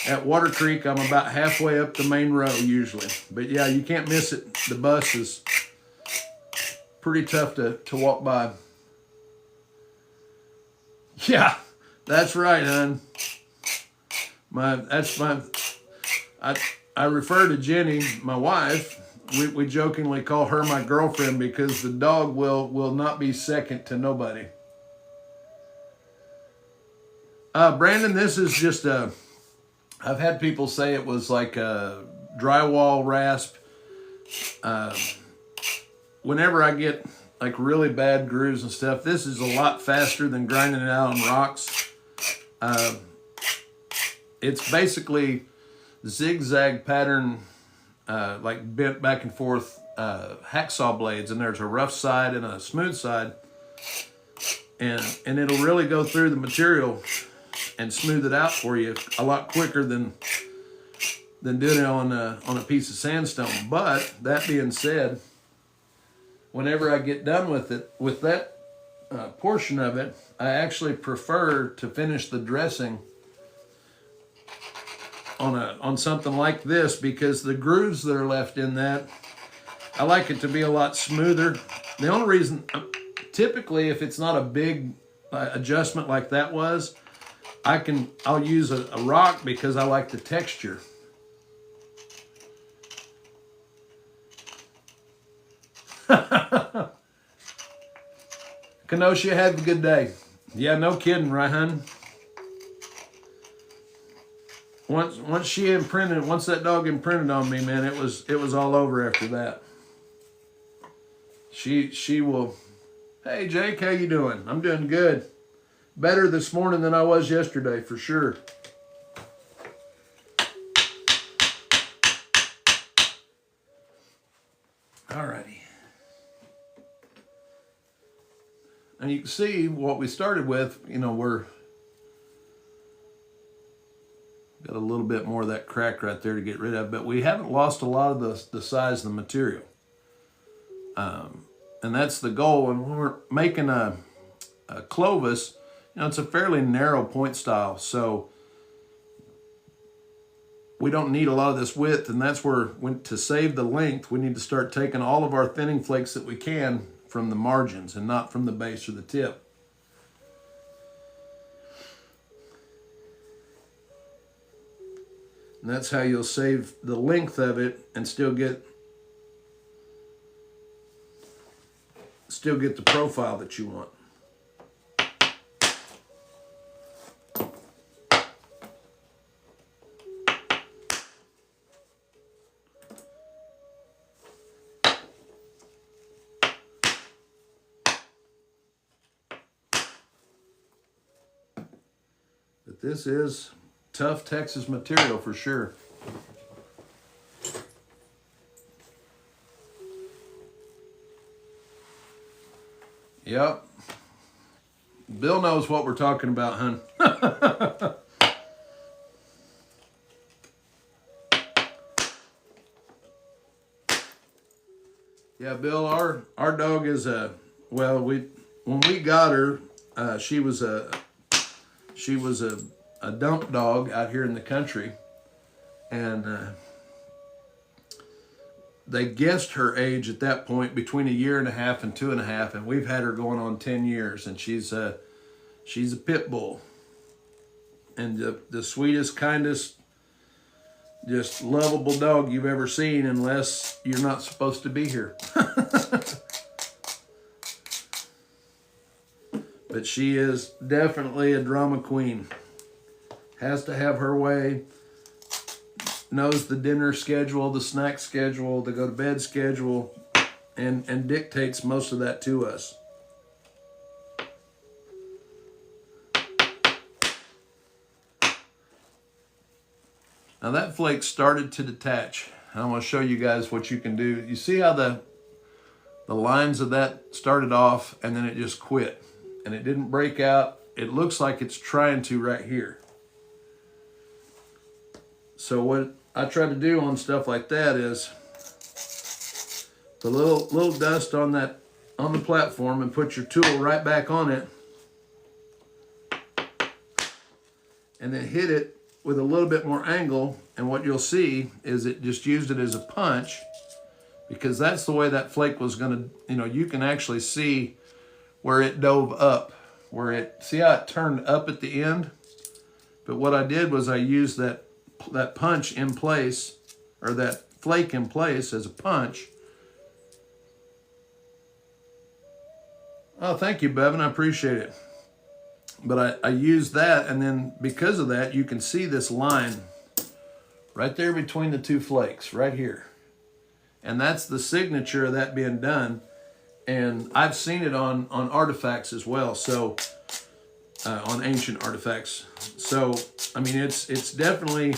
S1: at Water Creek, I'm about halfway up the main row usually. But yeah, you can't miss it. The bus is pretty tough to walk by. Yeah, that's right, hon. I refer to Jenny, my wife. We jokingly call her my girlfriend because the dog will not be second to nobody. Brandon, this is just I've had people say it was like a drywall rasp. Whenever I get like really bad grooves and stuff, this is a lot faster than grinding it out on rocks. It's basically zigzag pattern, like bent back and forth hacksaw blades, and there's a rough side and a smooth side, and it'll really go through the material and smooth it out for you a lot quicker than doing it on a piece of sandstone. But that being said, whenever I get done with it, with that portion of it, I actually prefer to finish the dressing on something like this, because the grooves that are left in that, I like it to be a lot smoother. The only reason, typically, if it's not a big adjustment like that was, I'll use a rock because I like the texture. Kenosha, have a good day. Yeah, no kidding, right, hun? Once that dog imprinted on me, man, it was all over after that. She will. Hey, Jake, how you doing? I'm doing good. Better this morning than I was yesterday, for sure. Alrighty. And you can see what we started with, we're got a little bit more of that crack right there to get rid of, but we haven't lost a lot of the size of the material. And that's the goal. And when we're making a Clovis, it's a fairly narrow point style, so we don't need a lot of this width, and that's where, to save the length, we need to start taking all of our thinning flakes that we can from the margins and not from the base or the tip. And that's how you'll save the length of it and still get the profile that you want. But this is tough Texas material for sure. Yep. Bill knows what we're talking about, hun. Yeah, Bill, our dog is when we got her, she was a dump dog out here in the country, and they guessed her age at that point between 1.5 years and 2.5, and we've had her going on 10 years, and she's a pit bull, and the sweetest, kindest, just lovable dog you've ever seen, unless you're not supposed to be here. But she is definitely a drama queen. Has to have her way. Knows the dinner schedule, the snack schedule, the go to bed schedule, and dictates most of that to us. Now that flake started to detach. I'm going to show you guys what you can do. You see how the lines of that started off and then it just quit. And it didn't break out. It looks like it's trying to right here. So what I try to do on stuff like that is put a little dust on the platform and put your tool right back on it and then hit it with a little bit more angle, and what you'll see is it just used it as a punch, because that's the way that flake was gonna, you can actually see where it dove up, see how it turned up at the end? But what I did was I used that punch in place, or that flake in place as a punch. Oh, thank you, Bevan, I appreciate it. But I used that, and then because of that, you can see this line right there between the two flakes, right here. And that's the signature of that being done. And I've seen it on artifacts as well, so on ancient artifacts. So, I mean, it's definitely,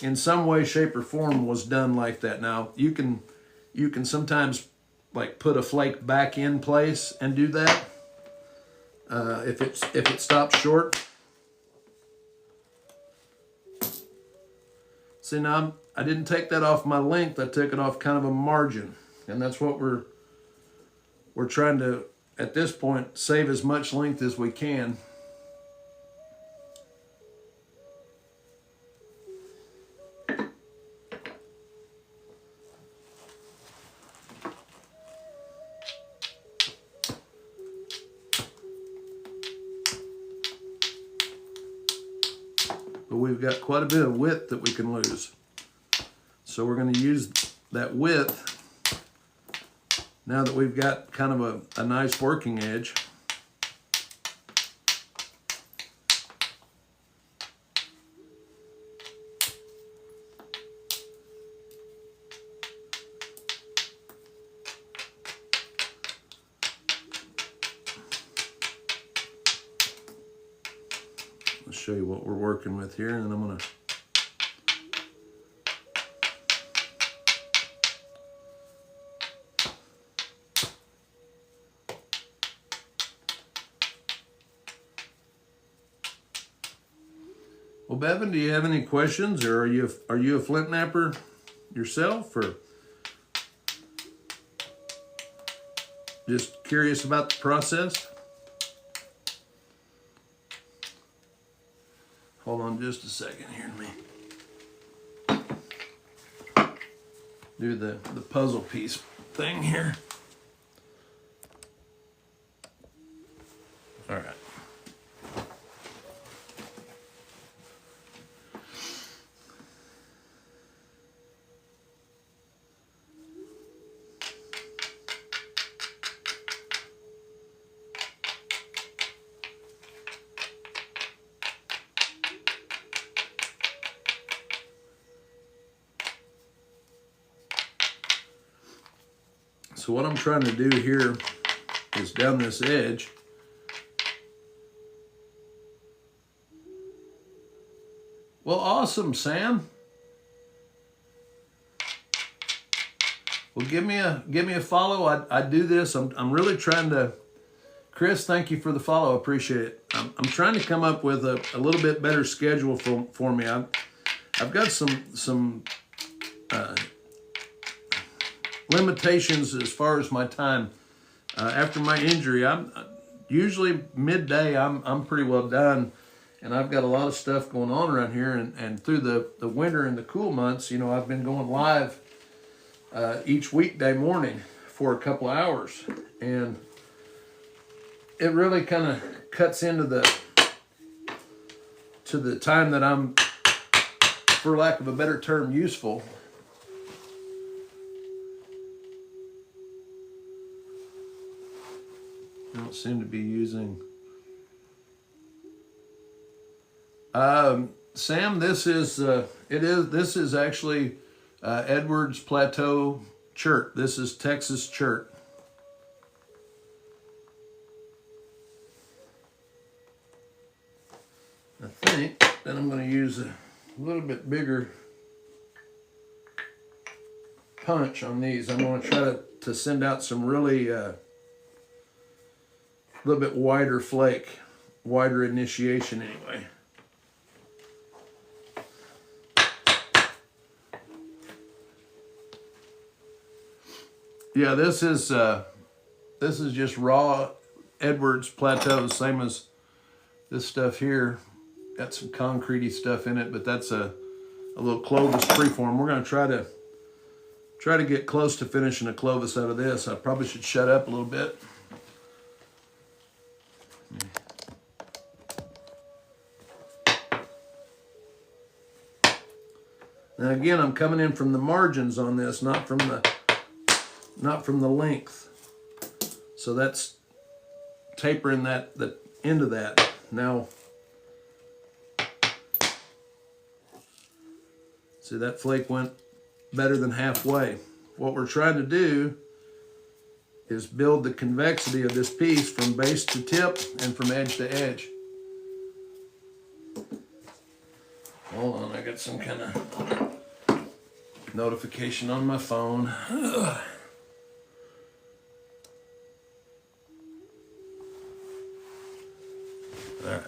S1: in some way, shape, or form, was done like that. Now, you can sometimes like put a flake back in place and do that. If it stops short. See, now I didn't take that off my length, I took it off kind of a margin. And that's what we're trying to, at this point, save as much length as we can. But we've got quite a bit of width that we can lose. So we're going to use that width now that we've got kind of a nice working edge. Let's show you what we're working with here, and then I'm going to Well, Bevan, do you have any questions, or are you a flint knapper yourself, or just curious about the process? Hold on just a second here. Let me do the puzzle piece thing here. All right. So what I'm trying to do here is down this edge, well, awesome, Sam. Well, give me a follow. I do this. I'm really trying to. Chris, thank you for the follow. I appreciate it. I'm trying to come up with a little bit better schedule for me. I've got some limitations as far as my time. After my injury, I'm usually midday. I'm pretty well done, and I've got a lot of stuff going on around here. And through the winter and the cool months, I've been going live each weekday morning for a couple hours, and it really kind of cuts into the time that I'm, for lack of a better term, useful. I don't seem to be using. Sam, this is actually Edwards Plateau chert. This is Texas chert. I think that I'm going to use a little bit bigger punch on these. I'm going to try to send out some really a little bit wider flake, wider initiation anyway. Yeah, this is just raw Edwards Plateau, same as this stuff here. got some concretey stuff in it, but that's a little Clovis preform. We're going to try to get close to finishing a Clovis out of this. I probably should shut up a little bit. Now again, I'm coming in from the margins on this, not from the length. So that's tapering the end of that. Now, see, that flake went better than halfway. What we're trying to do is build the convexity of this piece from base to tip and from edge to edge. Hold on, I got some kind of notification on my phone. Ugh. All right.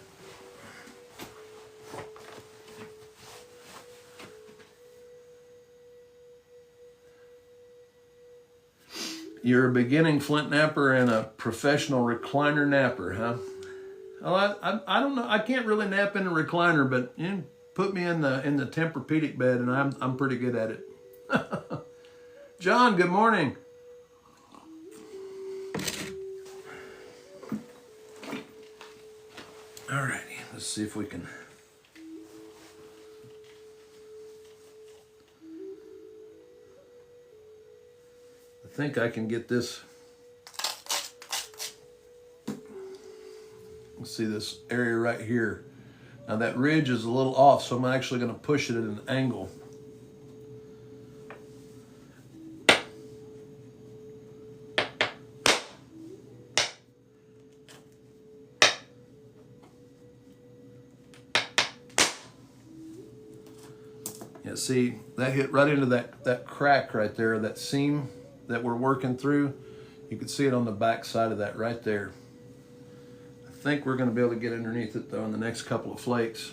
S1: You're a beginning flint napper and a professional recliner napper, huh? Well, I don't know. I can't really nap in a recliner, but you know, put me in the Tempur-Pedic bed, and I'm pretty good at it. John, good morning. All righty, let's see if we can. I think I can get this. Let's see this area right here. Now that ridge is a little off, so I'm actually going to push it at an angle. Yeah, see, that hit right into that crack right there, that seam that we're working through. You can see it on the back side of that right there. I think we're going to be able to get underneath it though in the next couple of flakes.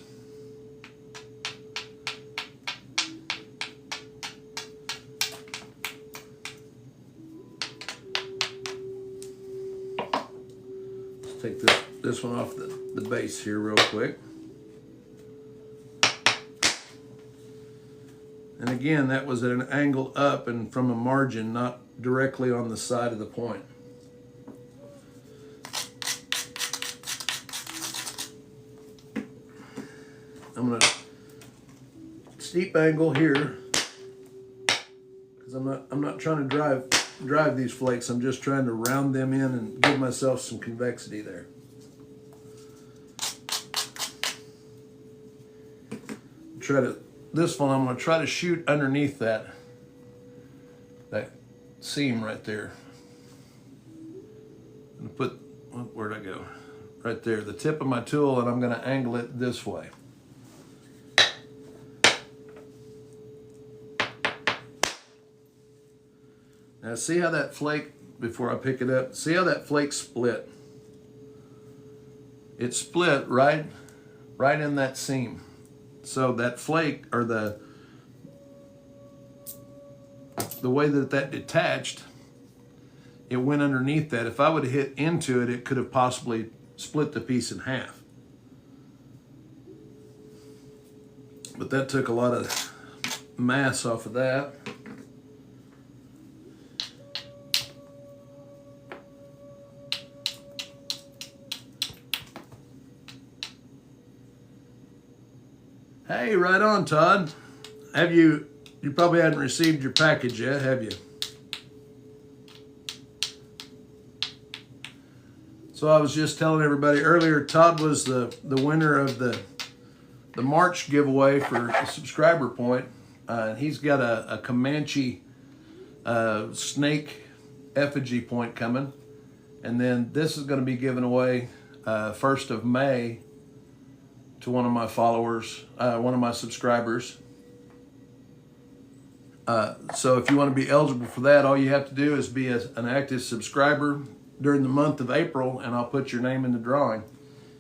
S1: Let's take this one off the base here real quick. And again, that was at an angle up and from a margin, not directly on the side of the point. I'm going to steep angle here because I'm not trying to drive these flakes. I'm just trying to round them in and give myself some convexity there. This one I'm going to try to shoot underneath that seam right there. I'm going to put, where'd I go? Right there, the tip of my tool, and I'm going to angle it this way. Now see how that flake, before I pick it up, see how that flake split? It split right in that seam. So that flake, or the way that detached, it went underneath that. If I would have hit into it, it could have possibly split the piece in half. But that took a lot of mass off of that. Hey, right on, Todd. You probably hadn't received your package yet, have you? So I was just telling everybody earlier, Todd was the winner of the March giveaway for the subscriber point. He's got a Comanche snake effigy point coming. And then this is going to be given away 1st of May to one of my followers, one of my subscribers. So if you want to be eligible for that, all you have to do is be an active subscriber during the month of April, and I'll put your name in the drawing.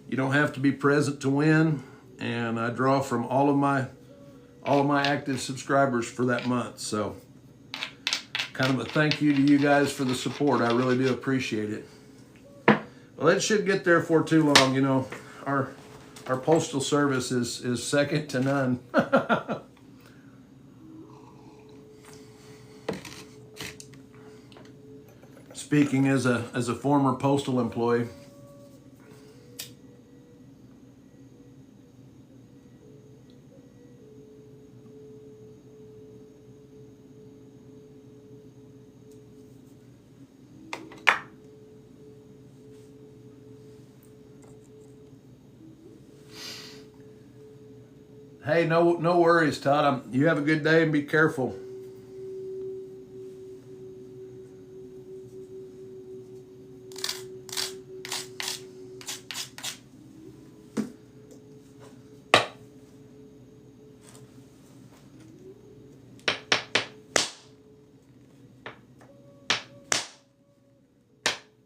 S1: You don't have to be present to win, and I draw from all of my active subscribers for that month. So kind of a thank you to you guys for the support. I really do appreciate it. Well, it should get there for too long. You know, our postal service is second to none. Speaking as a former postal employee. Hey, no worries, Todd. You have a good day and be careful.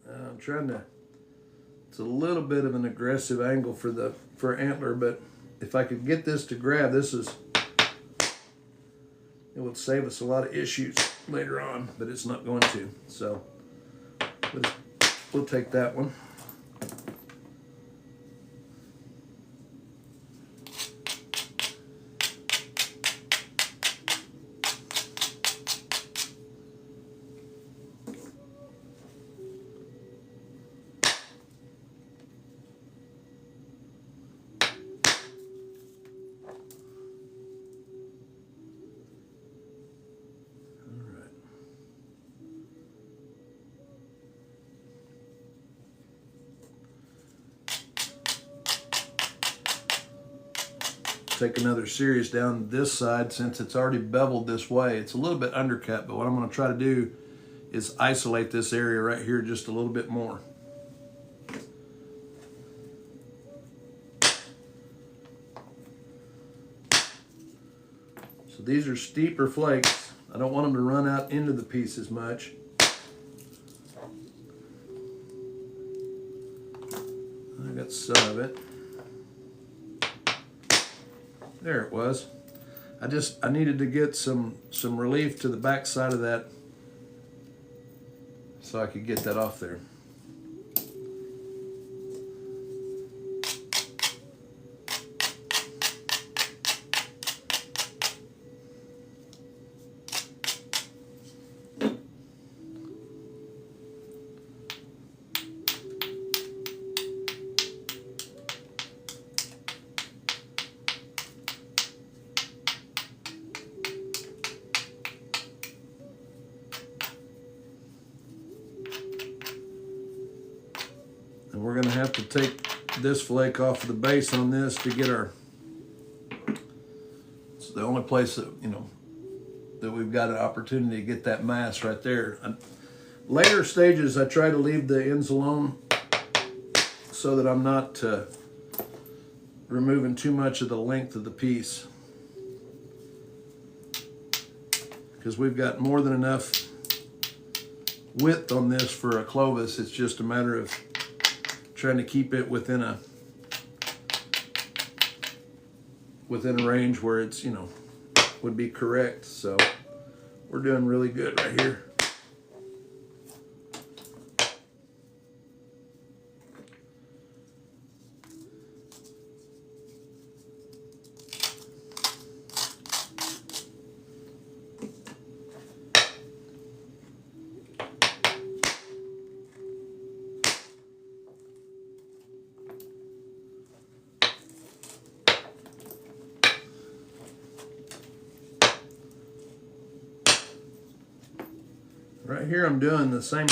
S1: I'm trying to. It's a little bit of an aggressive angle for antler, but if I could get this to grab, it would save us a lot of issues later on, but it's not going to. So we'll take that one. Take another series down this side since it's already beveled this way. It's a little bit undercut, but what I'm going to try to do is isolate this area right here just a little bit more. So these are steeper flakes. I don't want them to run out into the piece as much. I got some of it. There it was. I needed to get some relief to the back side of that so I could get that off there. And we're going to have to take this flake off of the base on this to get our, it's the only place that, that we've got an opportunity to get that mass right there. Later stages, I try to leave the ends alone so that I'm not removing too much of the length of the piece, because we've got more than enough width on this for a Clovis. It's just a matter of trying to keep it within a range where it's, would be correct. So we're doing really good right here. Right here I'm doing the same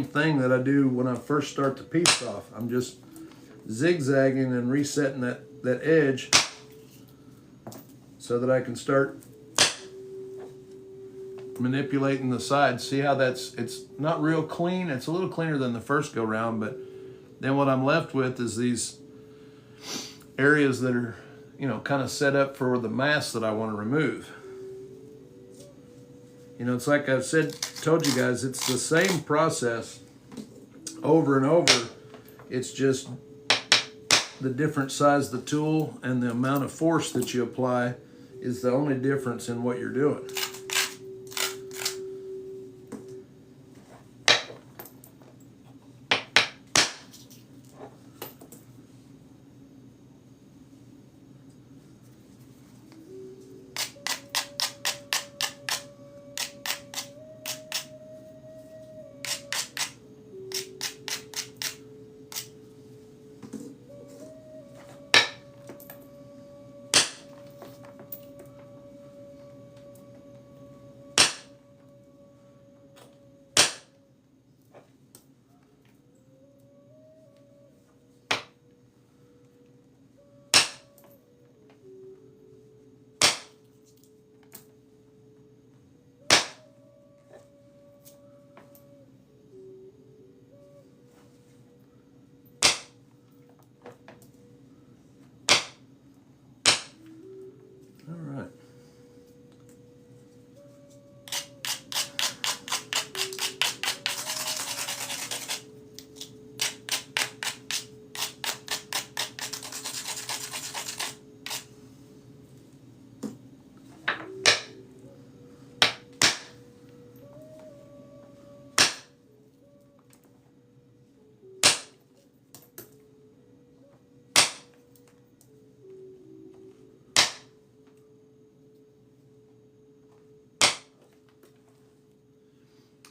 S1: thing that I do when I first start the piece off. I'm just zigzagging and resetting that edge so that I can start manipulating the sides. See how it's not real clean. It's a little cleaner than the first go round, but then what I'm left with is these areas that are, kind of set up for the mass that I want to remove. It's like I've told you guys, it's the same process over and over. It's just the different size of the tool and the amount of force that you apply is the only difference in what you're doing.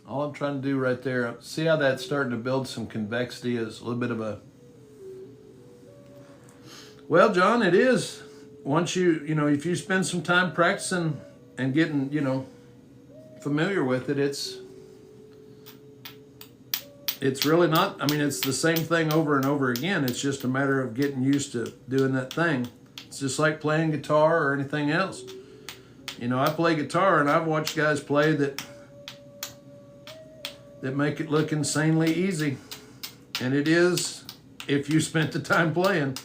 S1: All I'm trying to do right there, see how that's starting to build some convexity, is a little bit of a, well, John, it is. Once you know, if you spend some time practicing and getting, you know, familiar with it, it's really not, I mean, it's the same thing over and over again. It's just a matter of getting used to doing that thing. It's just like playing guitar or anything else. You know, I play guitar and I've watched guys play that make it look insanely easy. And it is, if you spent the time playing.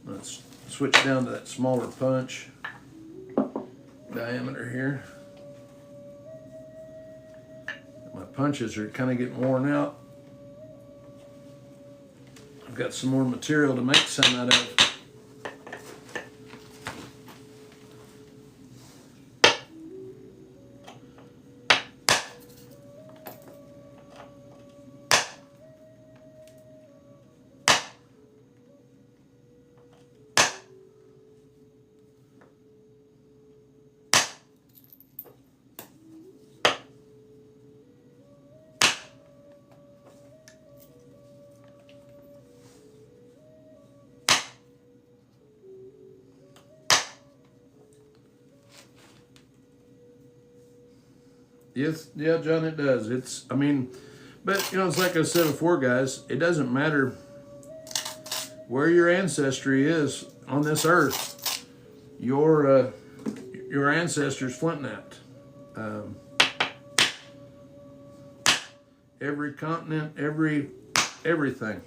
S1: Let's switch down to that smaller punch diameter here. My punches are kind of getting worn out. I've got some more material to make some out of. Yes, yeah, John, it does. It's, I mean, but, you know, it's like I said before, guys, it doesn't matter where your ancestry is on this earth. Your ancestors flint knapped. Every continent, everything.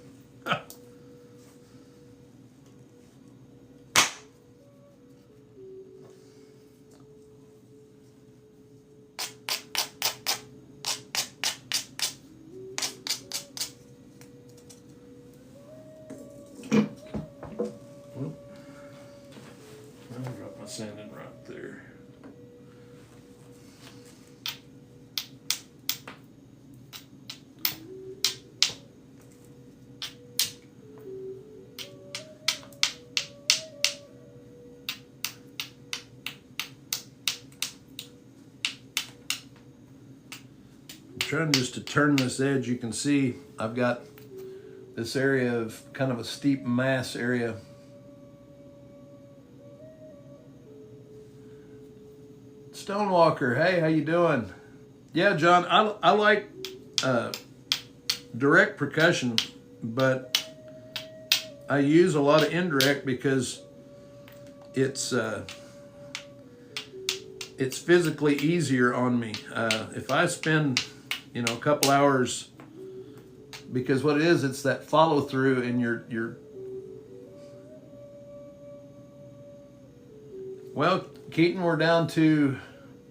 S1: Sanding right there. I'm trying just to turn this edge. You can see I've got this area of kind of a steep mass area. Stonewalker, hey, how you doing? Yeah, John, I like direct percussion, but I use a lot of indirect because it's physically easier on me. If I spend, you know, a couple hours, because what it is, it's that follow through in your. Well, Keaton, we're down to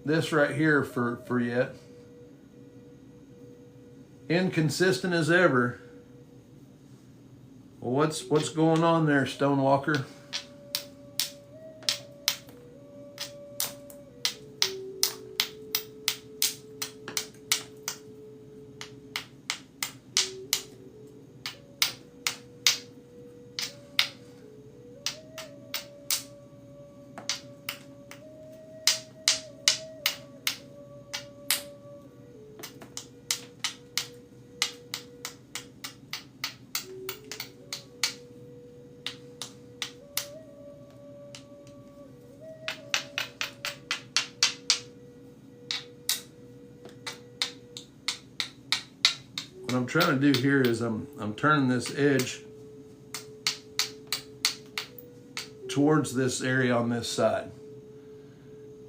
S1: this right here for yet. Inconsistent as ever. Well, what's going on there, Stonewalker? What I'm trying to do here is I'm turning this edge towards this area on this side.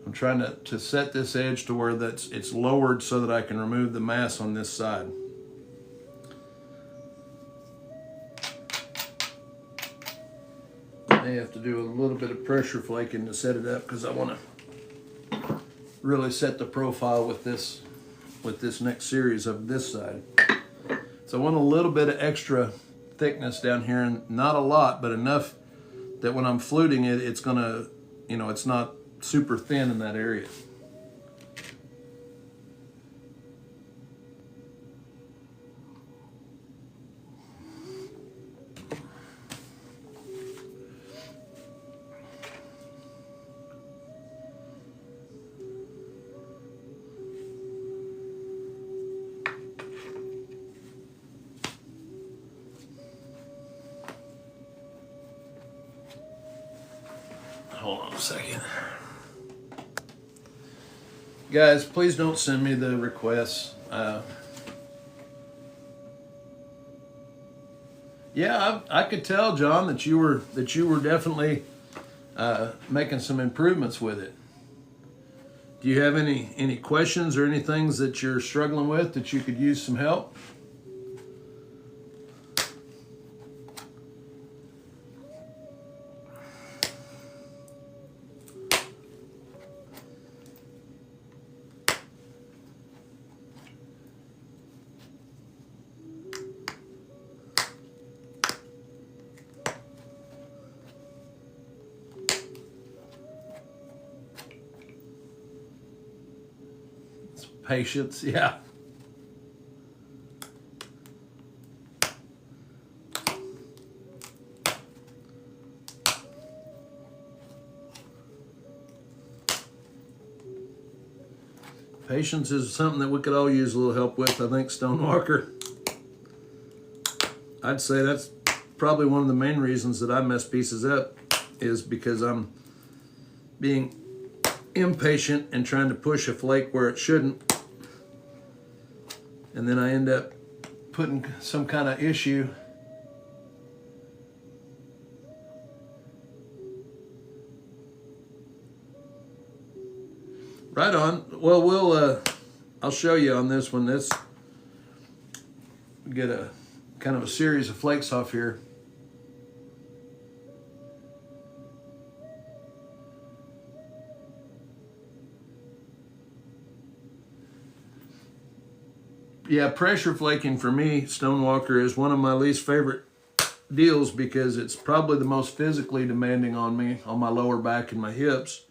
S1: I'm trying to set this edge to where it's lowered so that I can remove the mass on this side. I may have to do a little bit of pressure flaking to set it up because I want to really set the profile with this next series of this side. So I want a little bit of extra thickness down here, and not a lot, but enough that when I'm fluting it, it's gonna, you know, it's not super thin in that area. hold on a second. Guys, please don't send me the requests. Yeah, I could tell, John, that you were definitely making some improvements with it. Do you have any questions or any things that you're struggling with that you could use some help? Patience, yeah. Patience is something that we could all use a little help with, I think, Stonewalker. I'd say that's probably one of the main reasons that I mess pieces up, is because I'm being impatient and trying to push a flake where it shouldn't. And then I end up putting some kind of issue. Right on. Well, I'll show you on this one. Let's get a kind of a series of flakes off here. Yeah, pressure flaking for me, Stonewalker, is one of my least favorite deals because it's probably the most physically demanding on me, on my lower back and my hips,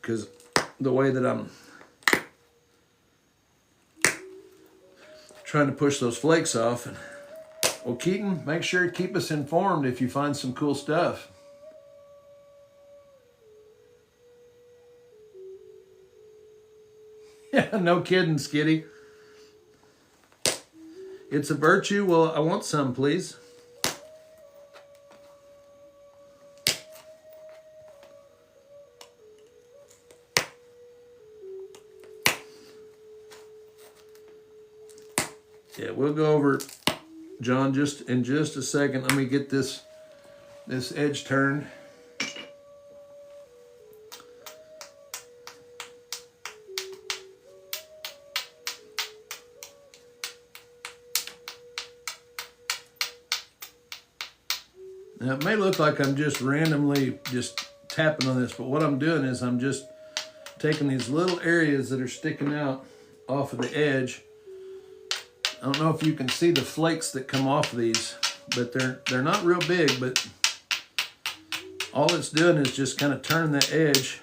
S1: because the way that I'm trying to push those flakes off. And, well, Keaton, make sure to keep us informed if you find some cool stuff. Yeah, no kidding, Skitty. It's a virtue. Well, I want some, please. Yeah, we'll go over, John, just in just a second. Let me get this edge turned. Now, it may look like I'm just randomly just tapping on this, but what I'm doing is I'm just taking these little areas that are sticking out off of the edge. I don't know if you can see the flakes that come off these, but they're not real big, but all it's doing is just kind of turning that edge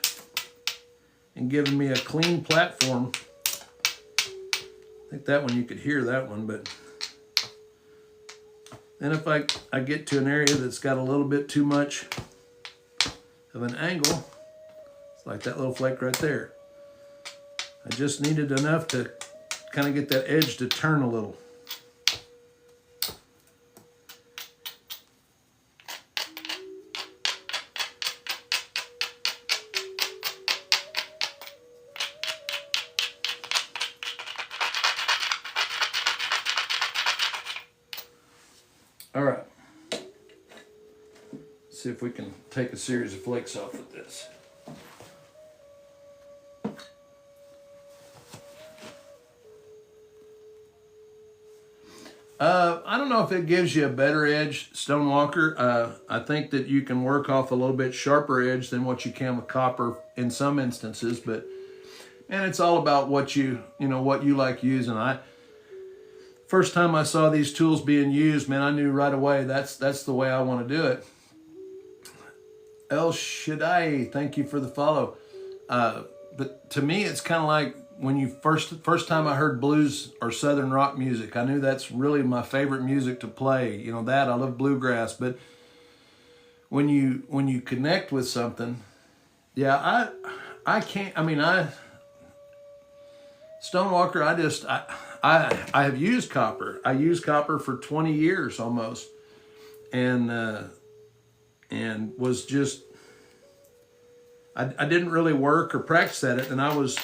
S1: and giving me a clean platform. I think that one, you could hear that one, but then if I get to an area that's got a little bit too much of an angle, it's like that little flake right there. I just needed enough to kind of get that edge to turn a little. All right. See if we can take a series of flakes off with this. I don't know if it gives you a better edge, Stonewalker. I think that you can work off a little bit sharper edge than what you can with copper in some instances, but man, it's all about what you like using. First time I saw these tools being used, man, I knew right away that's the way I want to do it. El Shaddai, thank you for the follow. But to me, it's kind of like when you first time I heard blues or southern rock music, I knew that's really my favorite music to play. You know, that I love bluegrass, but when you connect with something, yeah, I can't. I mean, Stonewalker, I have used copper. I used copper for 20 years almost, and was just I didn't really work or practice at it, and I was,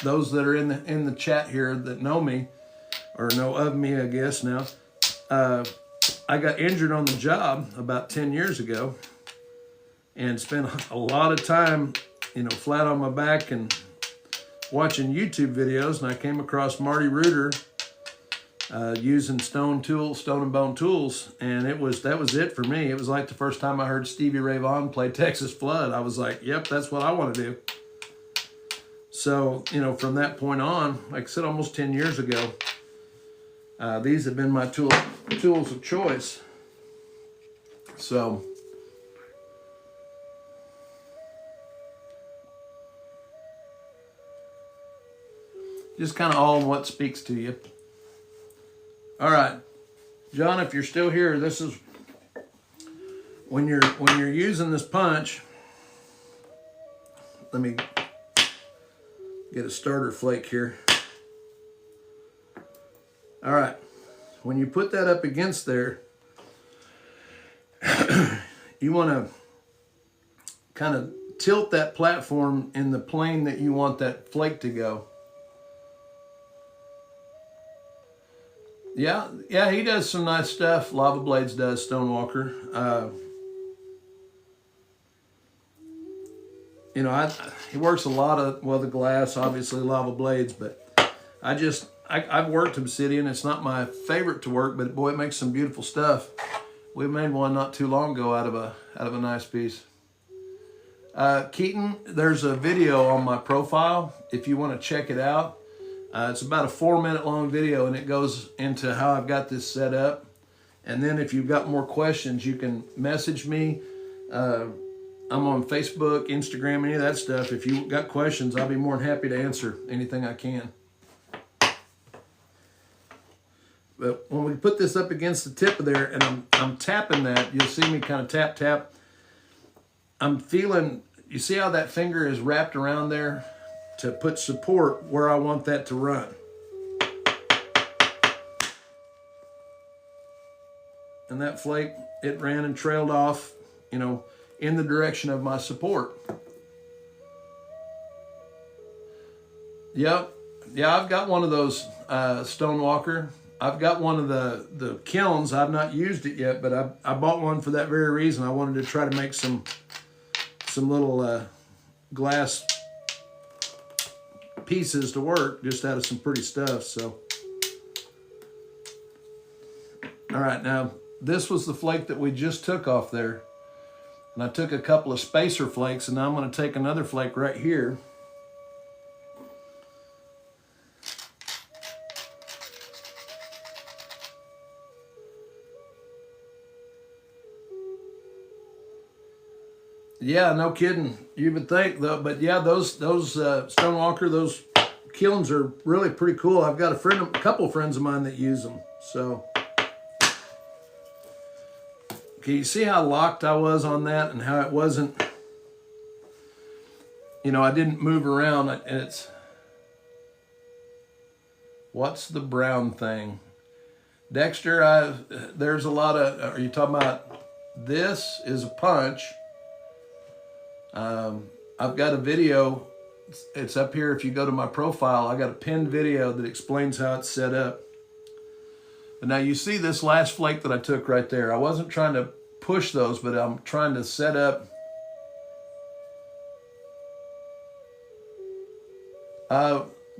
S1: those that are in the chat here that know me or know of me, I guess now, I got injured on the job about 10 years ago and spent a lot of time, you know, flat on my back and watching YouTube videos, and I came across Marty Reuter using stone and bone tools, and that was it for me. It was like the first time I heard Stevie Ray Vaughan play Texas Flood. I was like, yep, that's what I want to do. So, you know, from that point on, like I said, almost 10 years ago, these have been my tools of choice. So, just kind of all in what speaks to you. All right, John, if you're still here, this is when you're using this punch. Let me get a starter flake here. All right, when you put that up against there, you want to kind of tilt that platform in the plane that you want that flake to go. Yeah, he does some nice stuff. Lava Blades does, Stonewalker. You know, he works a lot of, well, the glass, obviously, Lava Blades, but I've worked Obsidian. It's not my favorite to work, but boy, it makes some beautiful stuff. We made one not too long ago out of a nice piece. Keaton, there's a video on my profile if you want to check it out. It's about a 4-minute long video, and it goes into how I've got this set up. And then if you've got more questions, you can message me. I'm on Facebook, Instagram, any of that stuff. If you've got questions, I'll be more than happy to answer anything I can. But when we put this up against the tip of there, and I'm tapping that, you'll see me kind of tap, tap. I'm feeling, you see how that finger is wrapped around there to put support where I want that to run. And that flake, it ran and trailed off, you know, in the direction of my support. Yep. Yeah, I've got one of those Stonewalker. I've got one of the kilns. I've not used it yet, but I bought one for that very reason. I wanted to try to make some little glass pieces to work just out of some pretty stuff. So, all right, now this was the flake that we just took off there, and I took a couple of spacer flakes, and now I'm going to take another flake right here. Yeah, no kidding. You would think though, but yeah, those Stonewalker, those kilns are really pretty cool. I've got a couple of friends of mine that use them. So, can you see how locked I was on that and how it wasn't? You know, I didn't move around. And it's, what's the brown thing, Dexter? There's a lot of. Are you talking about? This is a punch. I've got a video, it's up here if you go to my profile. I got a pinned video that explains how it's set up. But now you see this last flake that I took right there. I wasn't trying to push those, but I'm trying to set up.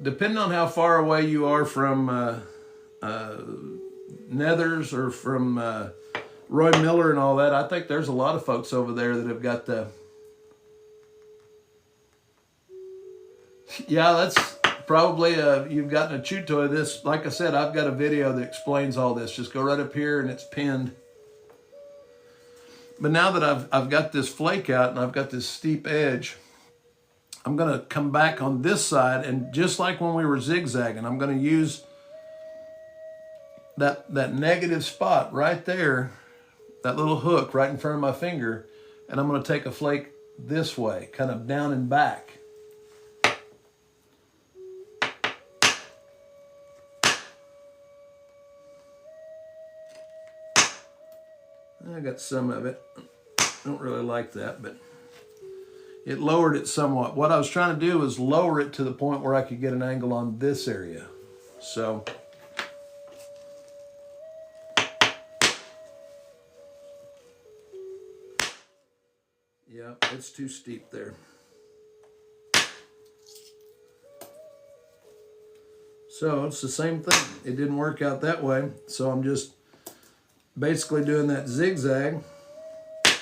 S1: Depending on how far away you are from Nethers or from Roy Miller and all that, I think there's a lot of folks over there that have got the... Yeah, that's probably you've gotten a chew toy. This, like I said, I've got a video that explains all this. Just go right up here and it's pinned. But now that I've got this flake out and I've got this steep edge, I'm going to come back on this side, and just like when we were zigzagging, I'm going to use that negative spot right there, that little hook right in front of my finger, and I'm going to take a flake this way, kind of down and back. I got some of it. I don't really like that, but it lowered it somewhat. What I was trying to do was lower it to the point where I could get an angle on this area. So yeah, it's too steep there. So it's the same thing. It didn't work out that way. So I'm just basically doing that zigzag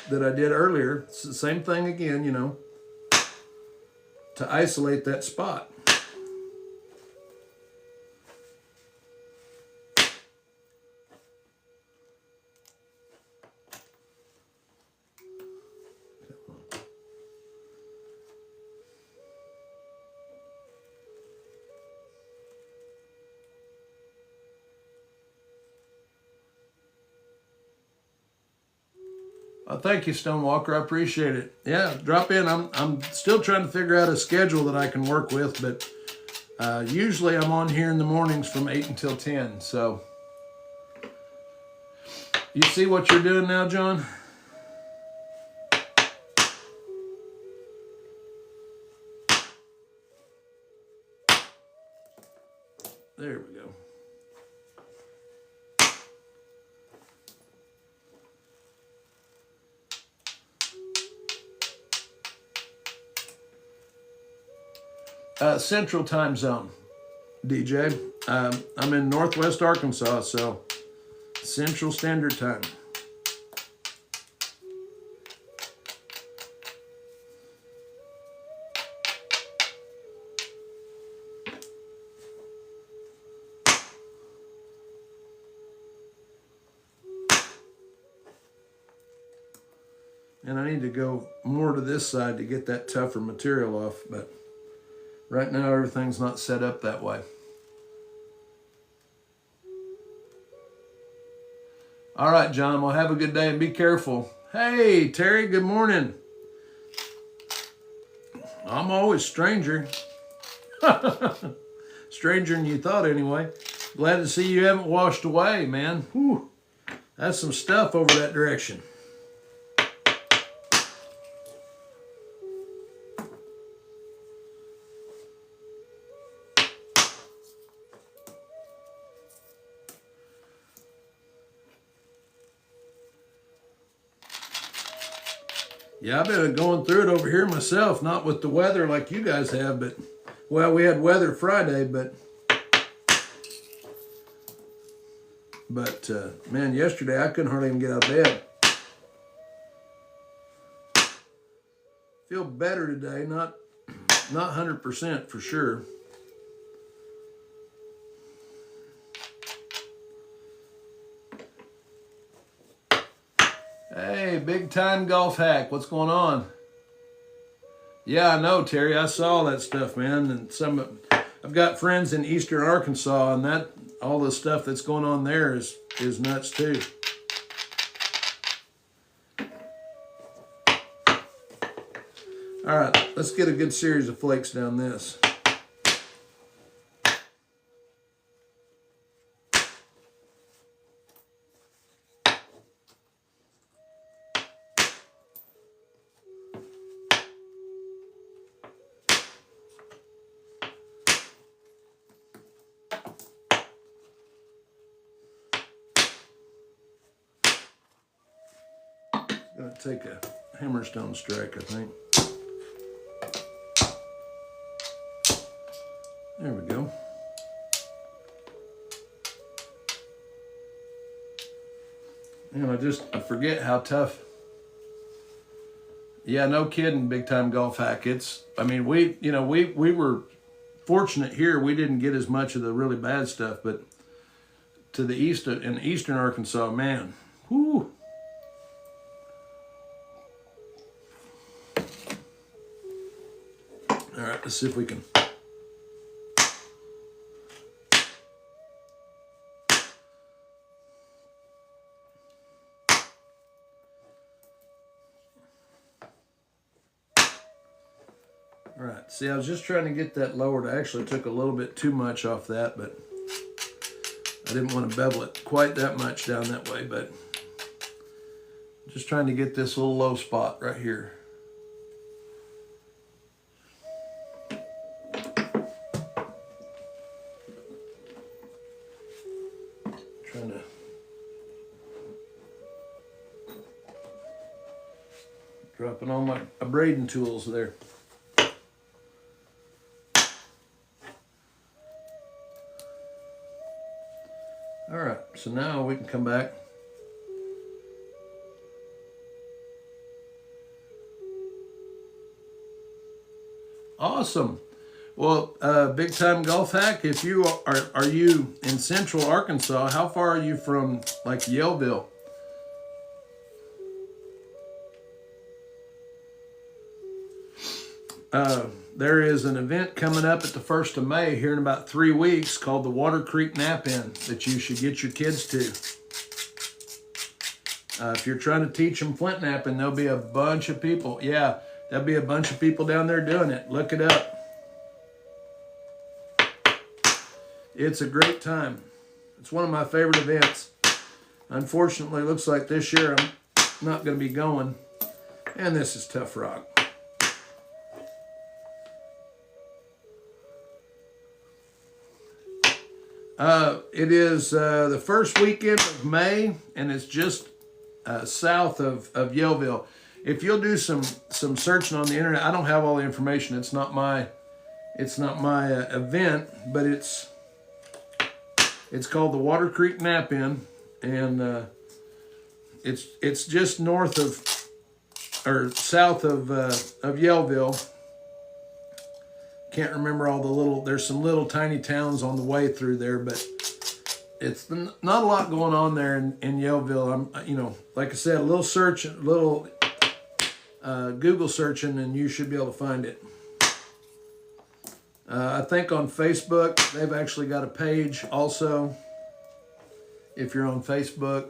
S1: that I did earlier. It's the same thing again, you know, to isolate that spot. Thank you, Stonewalker. I appreciate it. Yeah, drop in. I'm still trying to figure out a schedule that I can work with, but usually I'm on here in the mornings from 8 until 10. So you see what you're doing now, John? There we go. Central time zone, DJ. I'm in Northwest Arkansas, so Central Standard Time. And I need to go more to this side to get that tougher material off, but right now everything's not set up that way. All right, John, well, have a good day and be careful. Hey, Terry, good morning. I'm always stranger. Stranger than you thought anyway. Glad to see you haven't washed away, man. Whew. That's some stuff over that direction. Yeah, I've been going through it over here myself, not with the weather like you guys have, but, well, we had weather Friday, but man, yesterday I couldn't hardly even get out of bed. Feel better today, not 100% for sure. Hey, big time golf hack. What's going on? Yeah, I know, Terry. I saw that stuff, man. And I've got friends in Eastern Arkansas, and that all the stuff that's going on there is nuts too. All right, let's get a good series of flakes down this. Gonna take a hammerstone strike, I think. There we go. And I forget how tough. Yeah, no kidding, big time golf hack. I mean, we were fortunate here. We didn't get as much of the really bad stuff, but to the east in Eastern Arkansas, man, whoo. All right, let's see if we can. All right, see, I was just trying to get that lowered. I actually took a little bit too much off that, but I didn't want to bevel it quite that much down that way, but just trying to get this little low spot right here. dropping all my braiding tools there. All right, so now we can come back. Awesome. Well, Big Time Golf Hack, if you are you in Central Arkansas, how far are you from like Yellville? There is an event coming up at the 1st of May here in about 3 weeks called the Water Creek Nap-In that you should get your kids to. If you're trying to teach them flint napping, there'll be a bunch of people. Yeah, there'll be a bunch of people down there doing it. Look it up. It's a great time. It's one of my favorite events. Unfortunately, it looks like this year I'm not going to be going. And this is tough rock. It is the first weekend of May, and it's just south of Yellville. If you'll do some searching on the internet, I don't have all the information. It's not my event, but it's called the Water Creek Nap-In, and it's just north of or south of Yellville. Can't remember all the little. There's some little tiny towns on the way through there, but it's not a lot going on there in Yellville. I'm, like I said, a little search, a little Google searching, and you should be able to find it. I think on Facebook they've actually got a page also. If you're on Facebook,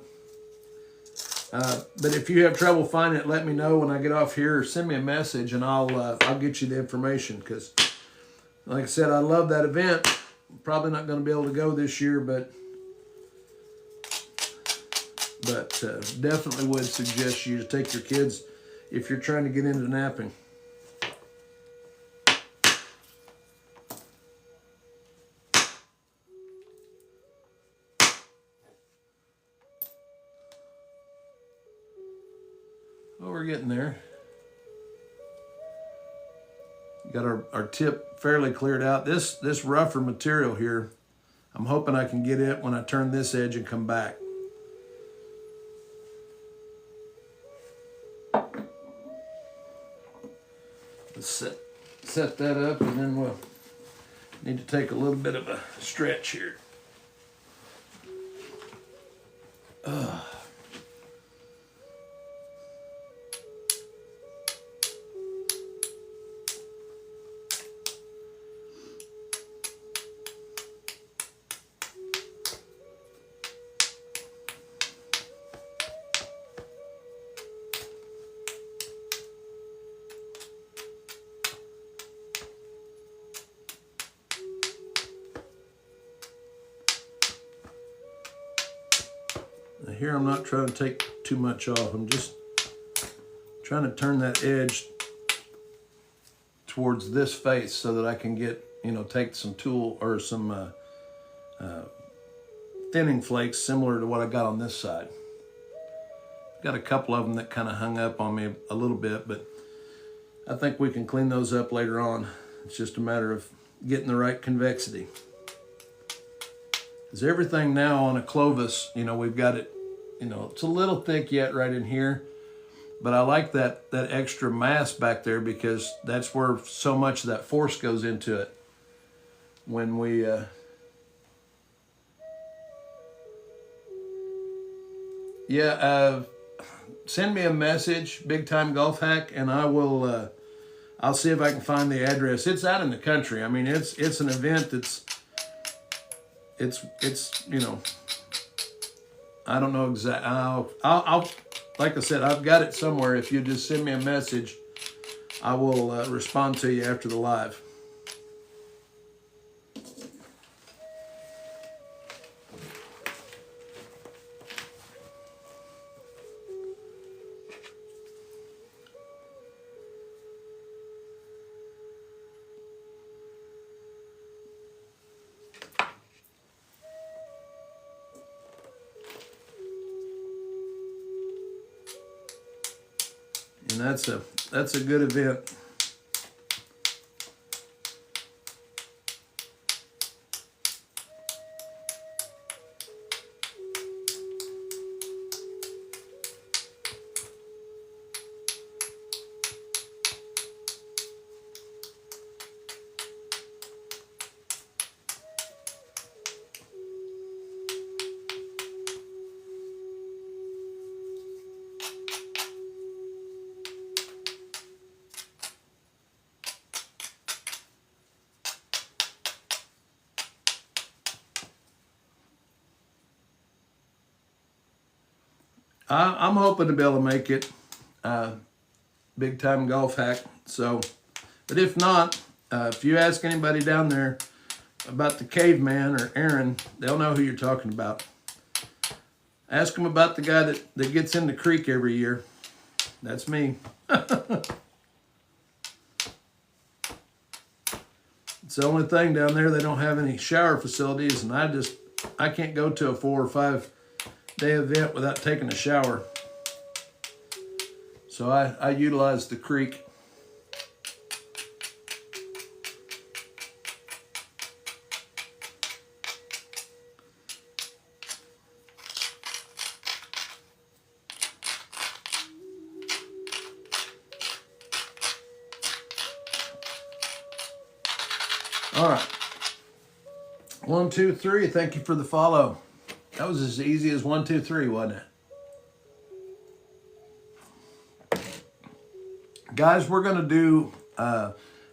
S1: but if you have trouble finding it, let me know when I get off here, or send me a message, and I'll get you the information. Because, like I said, I love that event. I'm probably not going to be able to go this year, but definitely would suggest you to take your kids if you're trying to get into napping. Oh, we're getting there. Got our tip fairly cleared out. This rougher material here, I'm hoping I can get it when I turn this edge and come back. Let's set that up, and then we'll need to take a little bit of a stretch here. Now here I'm not trying to take too much off. I'm just trying to turn that edge towards this face so that I can get, take some tool or some thinning flakes similar to what I got on this side. Got a couple of them that kind of hung up on me a little bit, but I think we can clean those up later on. It's just a matter of getting the right convexity. Because everything now on a Clovis, we've got it, it's a little thick yet right in here, but I like that extra mass back there because that's where so much of that force goes into it. When we, send me a message, Big Time Golf Hack, and I will, I'll see if I can find the address. It's out in the country. I mean, it's an event that's, it's I don't know exactly. I'll like I said, I've got it somewhere. If you just send me a message, I will respond to you after the live. And that's a good event. I'm hoping to be able to make it big time golf hack. So, but if not, if you ask anybody down there about the caveman or Aaron, they'll know who you're talking about. Ask them about the guy that gets in the creek every year. That's me. It's the only thing down there. They don't have any shower facilities, and I can't go to a 4 or 5 day event without taking a shower. So I utilize the creek. All right. 1, 2, 3. Thank you for the follow. That was as easy as 1, 2, 3, wasn't it? Guys, we're going to do,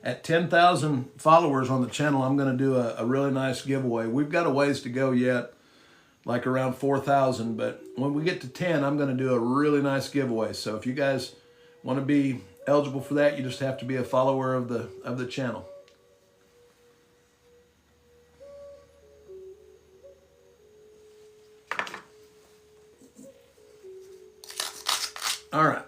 S1: at 10,000 followers on the channel, I'm going to do a really nice giveaway. We've got a ways to go yet, like around 4,000, but when we get to 10, I'm going to do a really nice giveaway. So if you guys want to be eligible for that, you just have to be a follower of the channel. All right,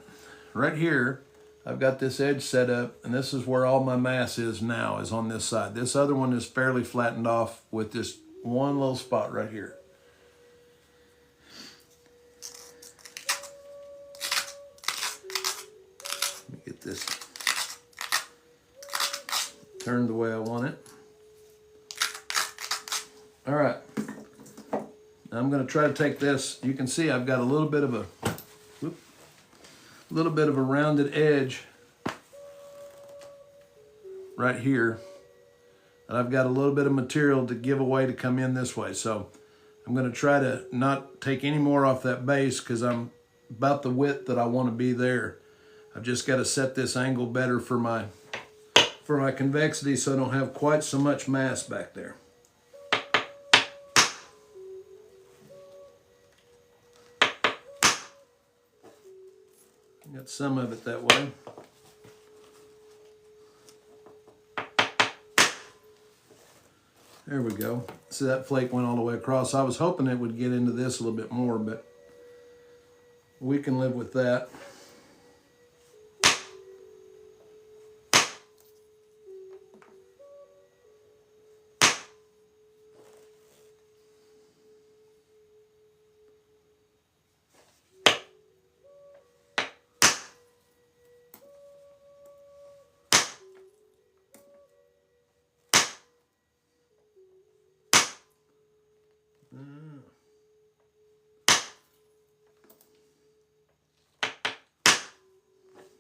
S1: right here, I've got this edge set up, and this is where all my mass is now, is on this side. This other one is fairly flattened off with this one little spot right here. Let me get this turned the way I want it. All right, now I'm gonna try to take this. You can see I've got a little bit of a rounded edge right here, and I've got a little bit of material to give away to come in this way. So I'm going to try to not take any more off that base because I'm about the width that I want to be there. I've just got to set this angle better for my convexity so I don't have quite so much mass back there. Got some of it that way. There we go. See, that flake went all the way across. I was hoping it would get into this a little bit more, but we can live with that.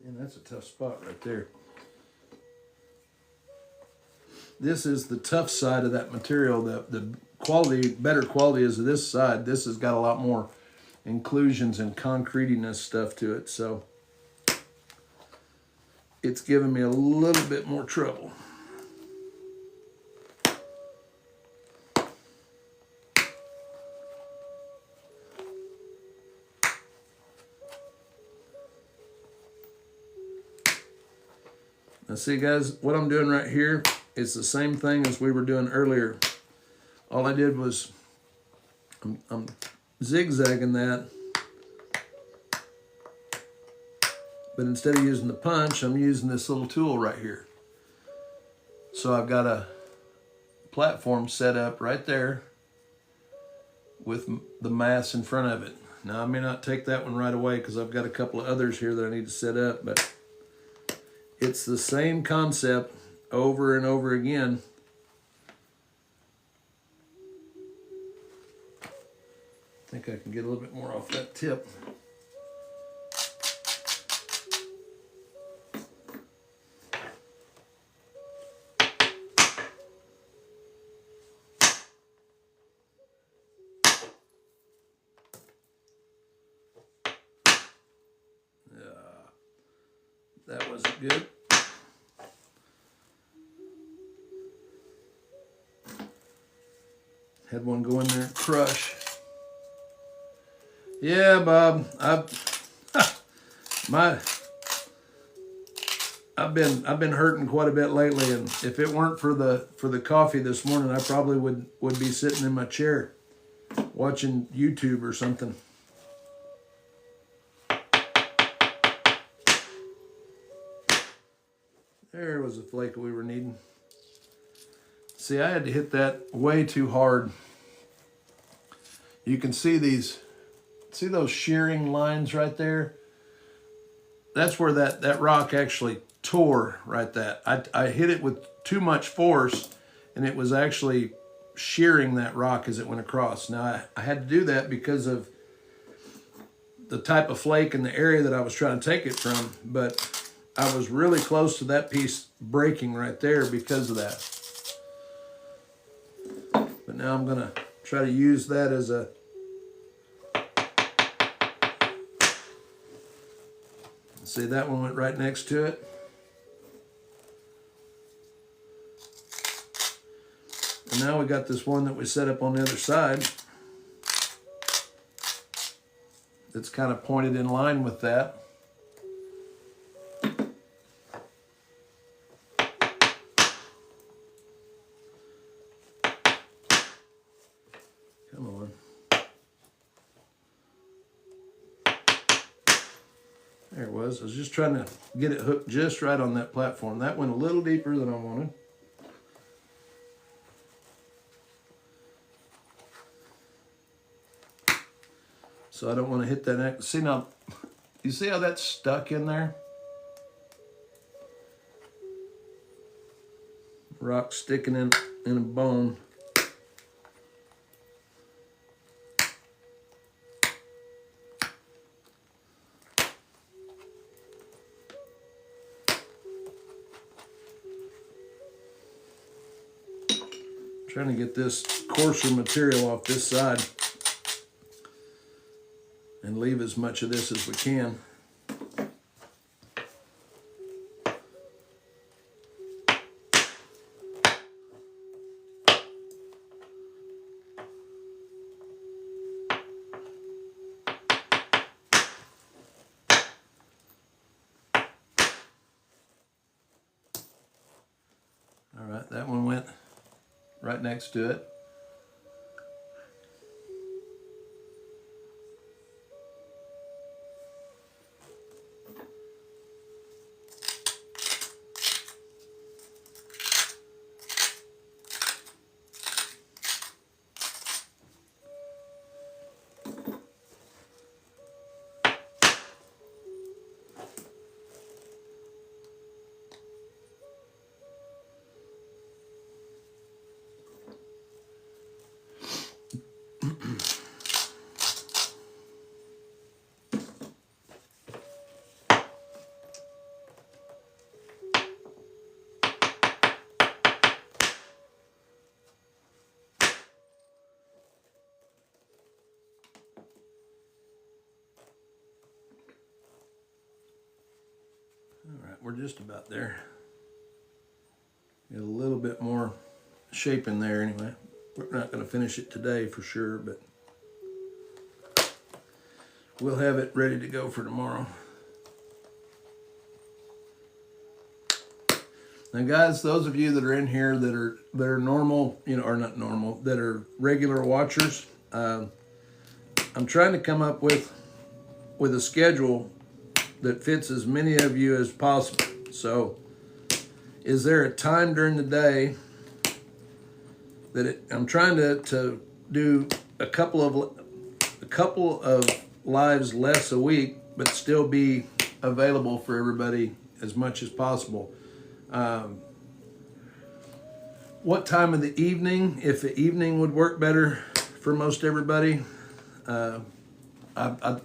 S1: And that's a tough spot right there. This is the tough side of that material. The quality, better quality is this side. This has got a lot more inclusions and concretiness stuff to it. So it's giving me a little bit more trouble. Now see guys, what I'm doing right here is the same thing as we were doing earlier. All I did was, I'm zigzagging that, but instead of using the punch, I'm using this little tool right here. So I've got a platform set up right there with the mass in front of it. Now I may not take that one right away because I've got a couple of others here that I need to set up, but it's the same concept over and over again. I think I can get a little bit more off that tip. That wasn't good. Had one go in there and crush. Yeah, Bob, I've been hurting quite a bit lately, and if it weren't for the coffee this morning, I probably would be sitting in my chair watching YouTube or something. There was a flake we were needing. See, I had to hit that way too hard. You can see those shearing lines right there? That's where that rock actually tore right there. I hit it with too much force, and it was actually shearing that rock as it went across. Now, I had to do that because of the type of flake and the area that I was trying to take it from, but I was really close to that piece breaking right there because of that. But now I'm gonna try to use that as a see, that one went right next to it. And now we got this one that we set up on the other side that's kind of pointed in line with that. Come on. There it was. I was just trying to get it hooked just right on that platform. That went a little deeper than I wanted. So I don't want to hit that next. See now, you see how that's stuck in there? Rock sticking in a bone. Trying to get this coarser material off this side and leave as much of this as we can. All right, that one went right next to it. All right, we're just about there. Get a little bit more shape in there anyway. We're not going to finish it today for sure, but we'll have it ready to go for tomorrow. Now guys, those of you that are in here that are normal, or not normal, that are regular watchers, I'm trying to come up with a schedule that fits as many of you as possible. So is there a time during the day that I'm trying to do a couple of lives less a week, but still be available for everybody as much as possible. What time of the evening? If the evening would work better for most everybody, I'm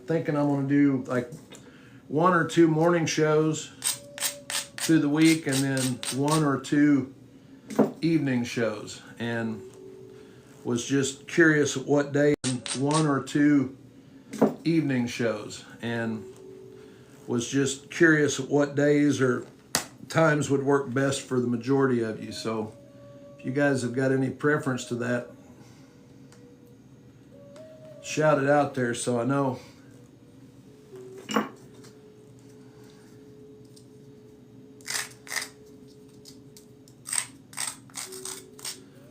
S1: thinking I'm going to do like 1 or 2 morning shows through the week, and then 1 or 2 evening shows. And was just curious what day. 1 or 2 evening shows, and was just curious what days or times would work best for the majority of you. So if you guys have got any preference to that, shout it out there so I know.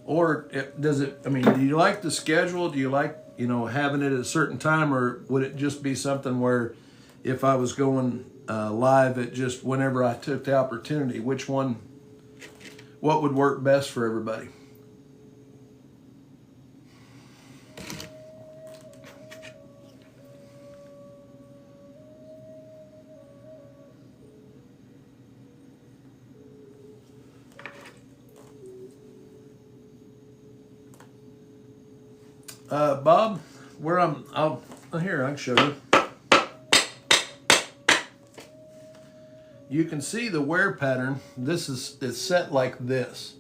S1: Or does it, I mean, do you like the schedule? Do you like, you know, having it at a certain time, or would it just be something where if I was going live at just whenever I took the opportunity, what would work best for everybody? Bob, here, I can show you. You can see the wear pattern. This is set like this.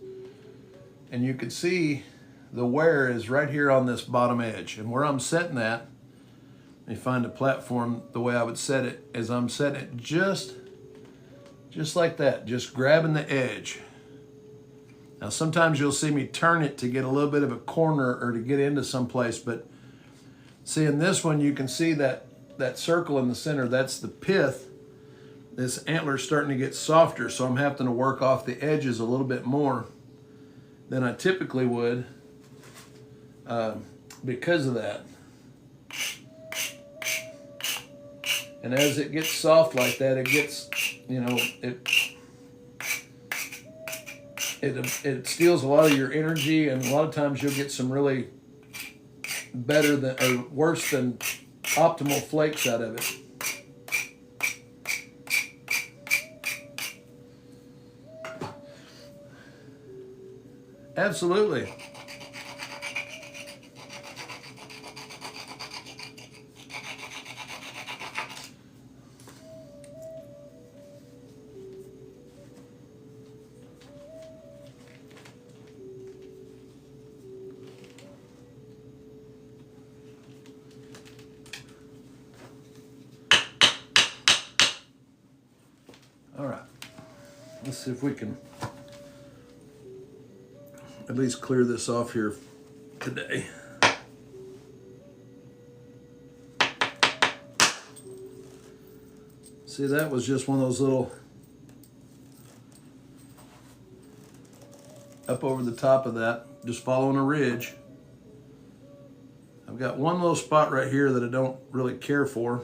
S1: And you can see the wear is right here on this bottom edge. And where I'm setting that, let me find a platform the way I would set it, is I'm setting it just like that, just grabbing the edge. Now sometimes you'll see me turn it to get a little bit of a corner or to get into some place, but see in this one you can see that circle in the center, that's the pith. This antler's starting to get softer, so I'm having to work off the edges a little bit more than I typically would because of that. And as it gets soft like that, it gets, you know, it steals a lot of your energy, and a lot of times you'll get some really better than or worse than optimal flakes out of it. Absolutely. All right, let's see if we can at least clear this off here today. See, that was just one of those little up over the top of that, just following a ridge. I've got one little spot right here that I don't really care for.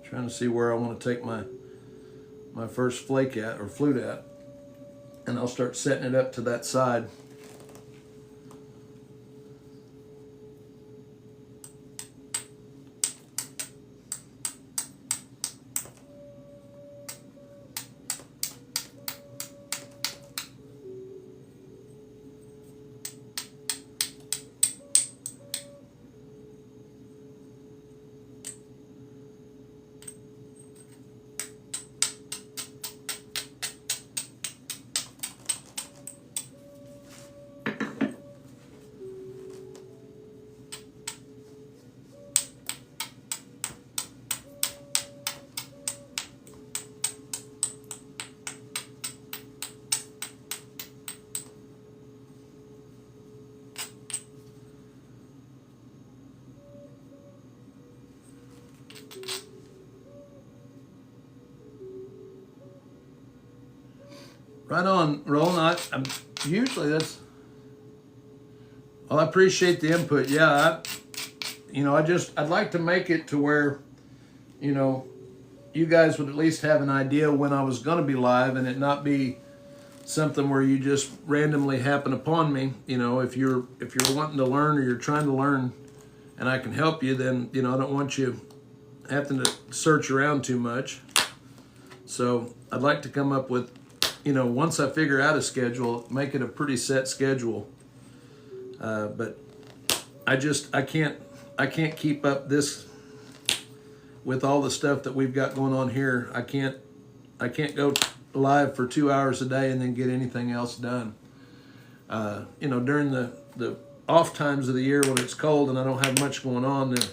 S1: Trying to see where I want to take my first flake at, or flute at, and I'll start setting it up to that side. Right on, Roland. I'm usually that's. Well, I appreciate the input. Yeah, I'd like to make it to where, you know, you guys would at least have an idea when I was going to be live, and it not be something where you just randomly happen upon me. You know, if you're wanting to learn, or you're trying to learn and I can help you, then, I don't want you having to search around too much. So I'd like to come up with, once I figure out a schedule, make it a pretty set schedule. But I can't keep up this with all the stuff that we've got going on here. I can't go live for 2 hours a day and then get anything else done. During the off times of the year when it's cold and I don't have much going on then.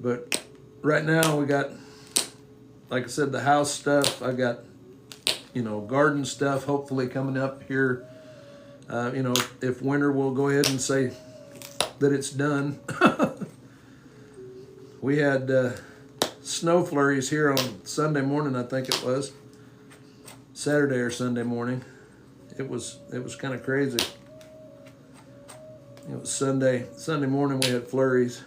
S1: But right now we got, like I said, the house stuff. I got, garden stuff hopefully coming up here. If winter, we'll go ahead and say that it's done. We had snow flurries here on Sunday morning, I think it was. Saturday or Sunday morning. It was kind of crazy. It was Sunday morning we had flurries.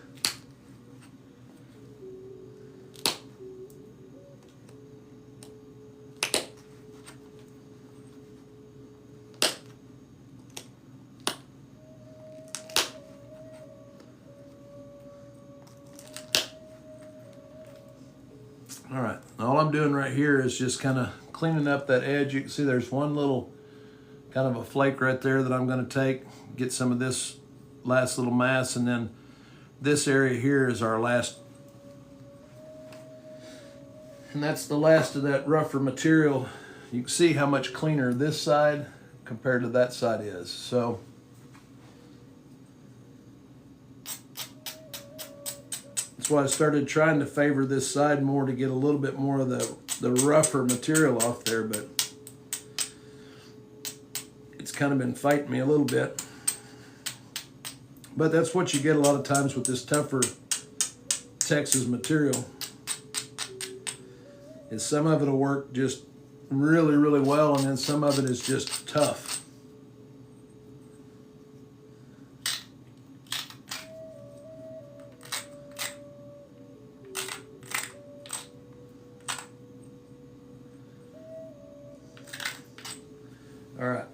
S1: All right, all I'm doing right here is just kind of cleaning up that edge. You can see there's one little kind of a flake right there that I'm going to take, get some of this last little mass, and then this area here is our last, and that's the last of that rougher material. You can see how much cleaner this side compared to that side is. So that's why I started trying to favor this side more to get a little bit more of the rougher material off there, but it's kind of been fighting me a little bit. But that's what you get a lot of times with this tougher Texas material, is some of it will work just really, really well, and then some of it is just tough. All right,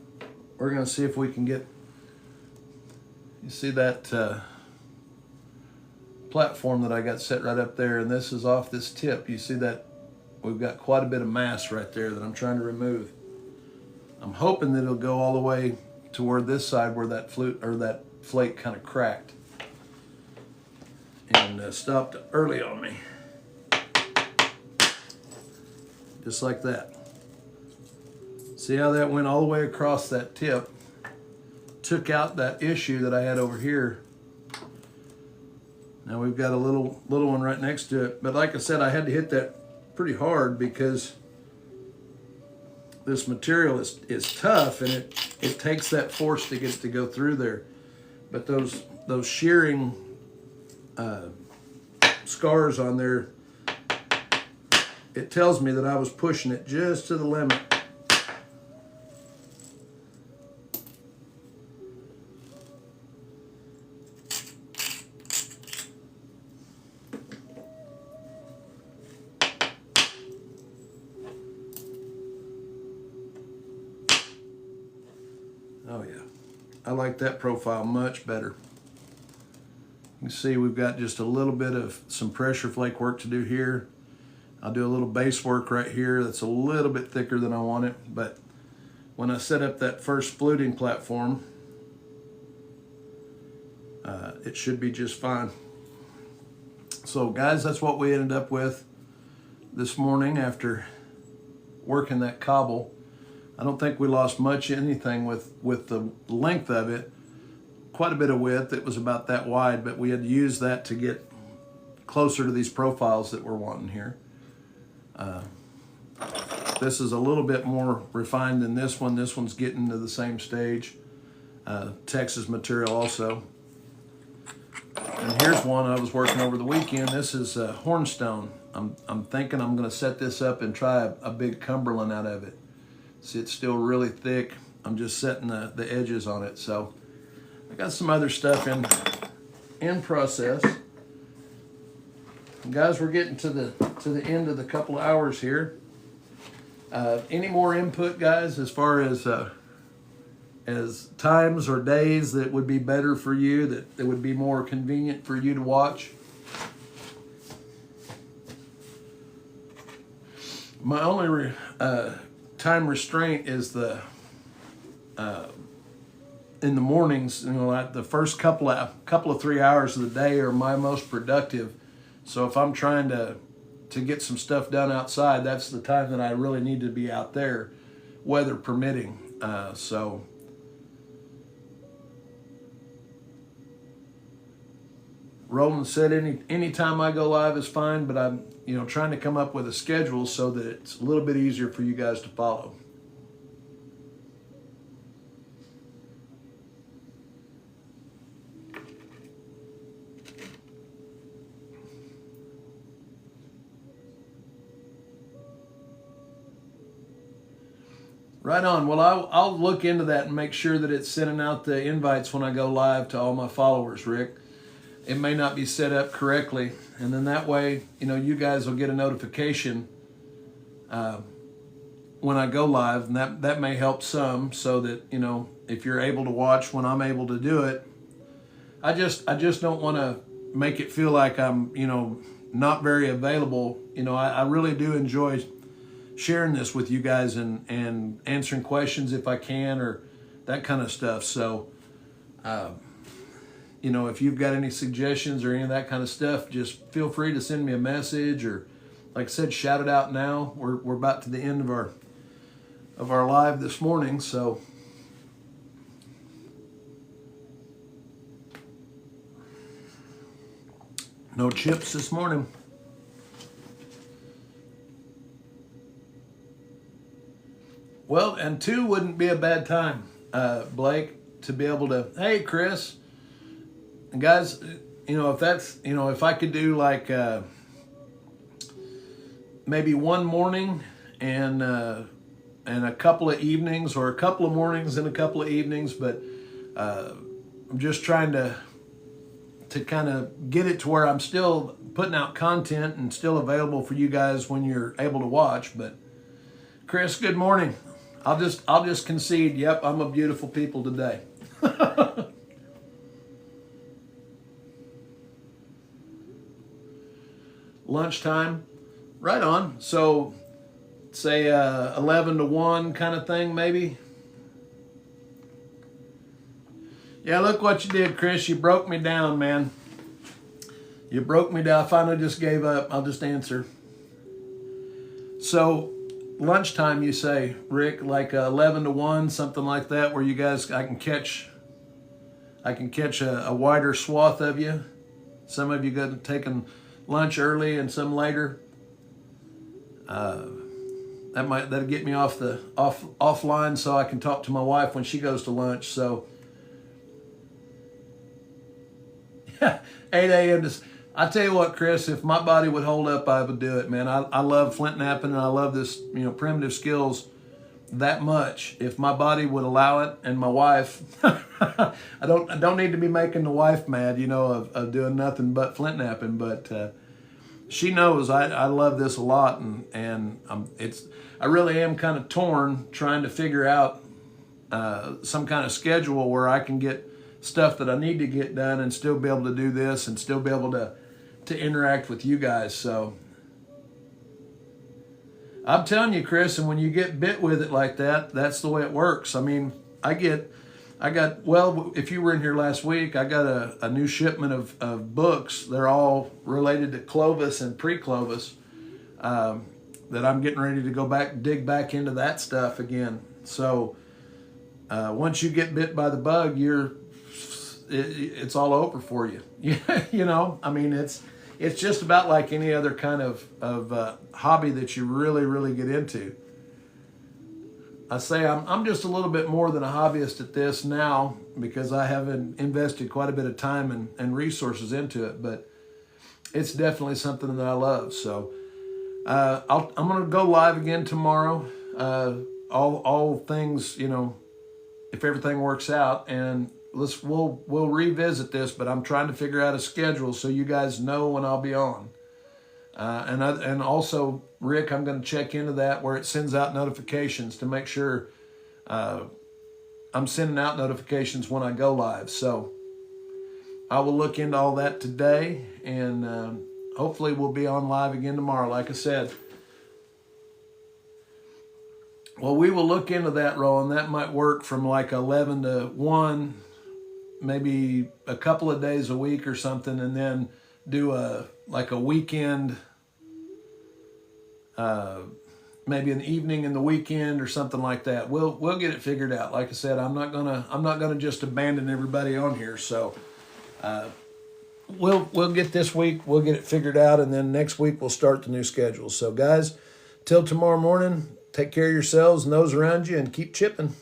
S1: we're going to see if we can get, you see that platform that I got set right up there, and this is off this tip. You see that we've got quite a bit of mass right there that I'm trying to remove. I'm hoping that it'll go all the way toward this side where that flake kind of cracked and stopped early on me. Just like that. See how that went all the way across that tip? Took out that issue that I had over here. Now we've got a little one right next to it. But like I said, I had to hit that pretty hard because this material is tough, and it takes that force to get it to go through there. But those shearing scars on there, it tells me that I was pushing it just to the limit. Oh yeah, I like that profile much better. You can see we've got just a little bit of some pressure flake work to do here. I'll do a little base work right here that's a little bit thicker than I want it, but when I set up that first fluting platform, it should be just fine. So guys, that's what we ended up with this morning after working that cobble. I don't think we lost much anything with the length of it. Quite a bit of width. It was about that wide, but we had to use that to get closer to these profiles that we're wanting here. This is a little bit more refined than this one. This one's getting to the same stage. Texas material also. And here's one I was working over the weekend. This is hornstone. I'm thinking I'm going to set this up and try a big Cumberland out of it. See, it's still really thick. I'm just setting the edges on it. So I got some other stuff in process. And guys, we're getting to the end of the couple of hours here. Any more input, guys, as far as as times or days that would be better for you, that would be more convenient for you to watch. My only time restraint is the in the mornings. Like the first couple of 3 hours of the day are my most productive. So if I'm trying to get some stuff done outside, that's the time that I really need to be out there, weather permitting. So Roland said any time I go live is fine, but I'm trying to come up with a schedule so that it's a little bit easier for you guys to follow. Right on. Well, I'll look into that and make sure that it's sending out the invites when I go live to all my followers, Rick. It may not be set up correctly, and then that way, you guys will get a notification when I go live, and that may help some, so that if you're able to watch when I'm able to do it. I just don't want to make it feel like I'm not very available. I really do enjoy sharing this with you guys and answering questions if I can, or that kind of stuff. So if you've got any suggestions or any of that kind of stuff, just feel free to send me a message, or like I said, shout it out now. We're about to the end of our live this morning, so no chips this morning. Well, and 2 wouldn't be a bad time, Blake, to be able to, hey, Chris, and guys, if that's, if I could do like maybe one morning and a couple of evenings, or a couple of mornings and a couple of evenings, but I'm just trying to kind of get it to where I'm still putting out content and still available for you guys when you're able to watch. But Chris, good morning. I'll just concede, yep, I'm a beautiful people today. Lunchtime, right on. So say 11 to 1 kind of thing, maybe. Yeah, look what you did, Chris. You broke me down, man. You broke me down. I finally just gave up. I'll just answer. So lunchtime, you say, Rick, like 11 to 1, something like that, where you guys, I can catch a wider swath of you. Some of you got taking lunch early and some later. That'll get me offline, so I can talk to my wife when she goes to lunch. So 8 a.m. I tell you what, Chris, if my body would hold up, I would do it, man. I love flint knapping, and I love this, primitive skills that much. If my body would allow it, and my wife, I don't need to be making the wife mad, of doing nothing but flint knapping, but she knows I love this a lot, and I really am kind of torn trying to figure out some kind of schedule where I can get stuff that I need to get done and still be able to do this and still be able to interact with you guys. So I'm telling you, Chris, and when you get bit with it like that, that's the way it works. I mean, if you were in here last week, I got a new shipment of books. They're all related to Clovis and pre-Clovis, that I'm getting ready to go dig back into that stuff again. So once you get bit by the bug, it's all over for you. I mean, it's just about like any other kind of hobby that you really, really get into. I say I'm just a little bit more than a hobbyist at this now, because I haven't invested quite a bit of time and resources into it, but it's definitely something that I love. So I'm going to go live again tomorrow. All things, if everything works out, and we'll revisit this, but I'm trying to figure out a schedule so you guys know when I'll be on. And also, Rick, I'm going to check into that where it sends out notifications to make sure I'm sending out notifications when I go live. So I will look into all that today, and hopefully we'll be on live again tomorrow. Like I said, well, we will look into that, Roland. That might work from like 11 to 1, maybe a couple of days a week or something, and then do a weekend, maybe an evening in the weekend or something like that. We'll get it figured out. Like I said, I'm not gonna just abandon everybody on here. So we'll get this week, we'll get it figured out, and then next week we'll start the new schedule. So guys, till tomorrow morning, take care of yourselves and those around you, and keep chipping.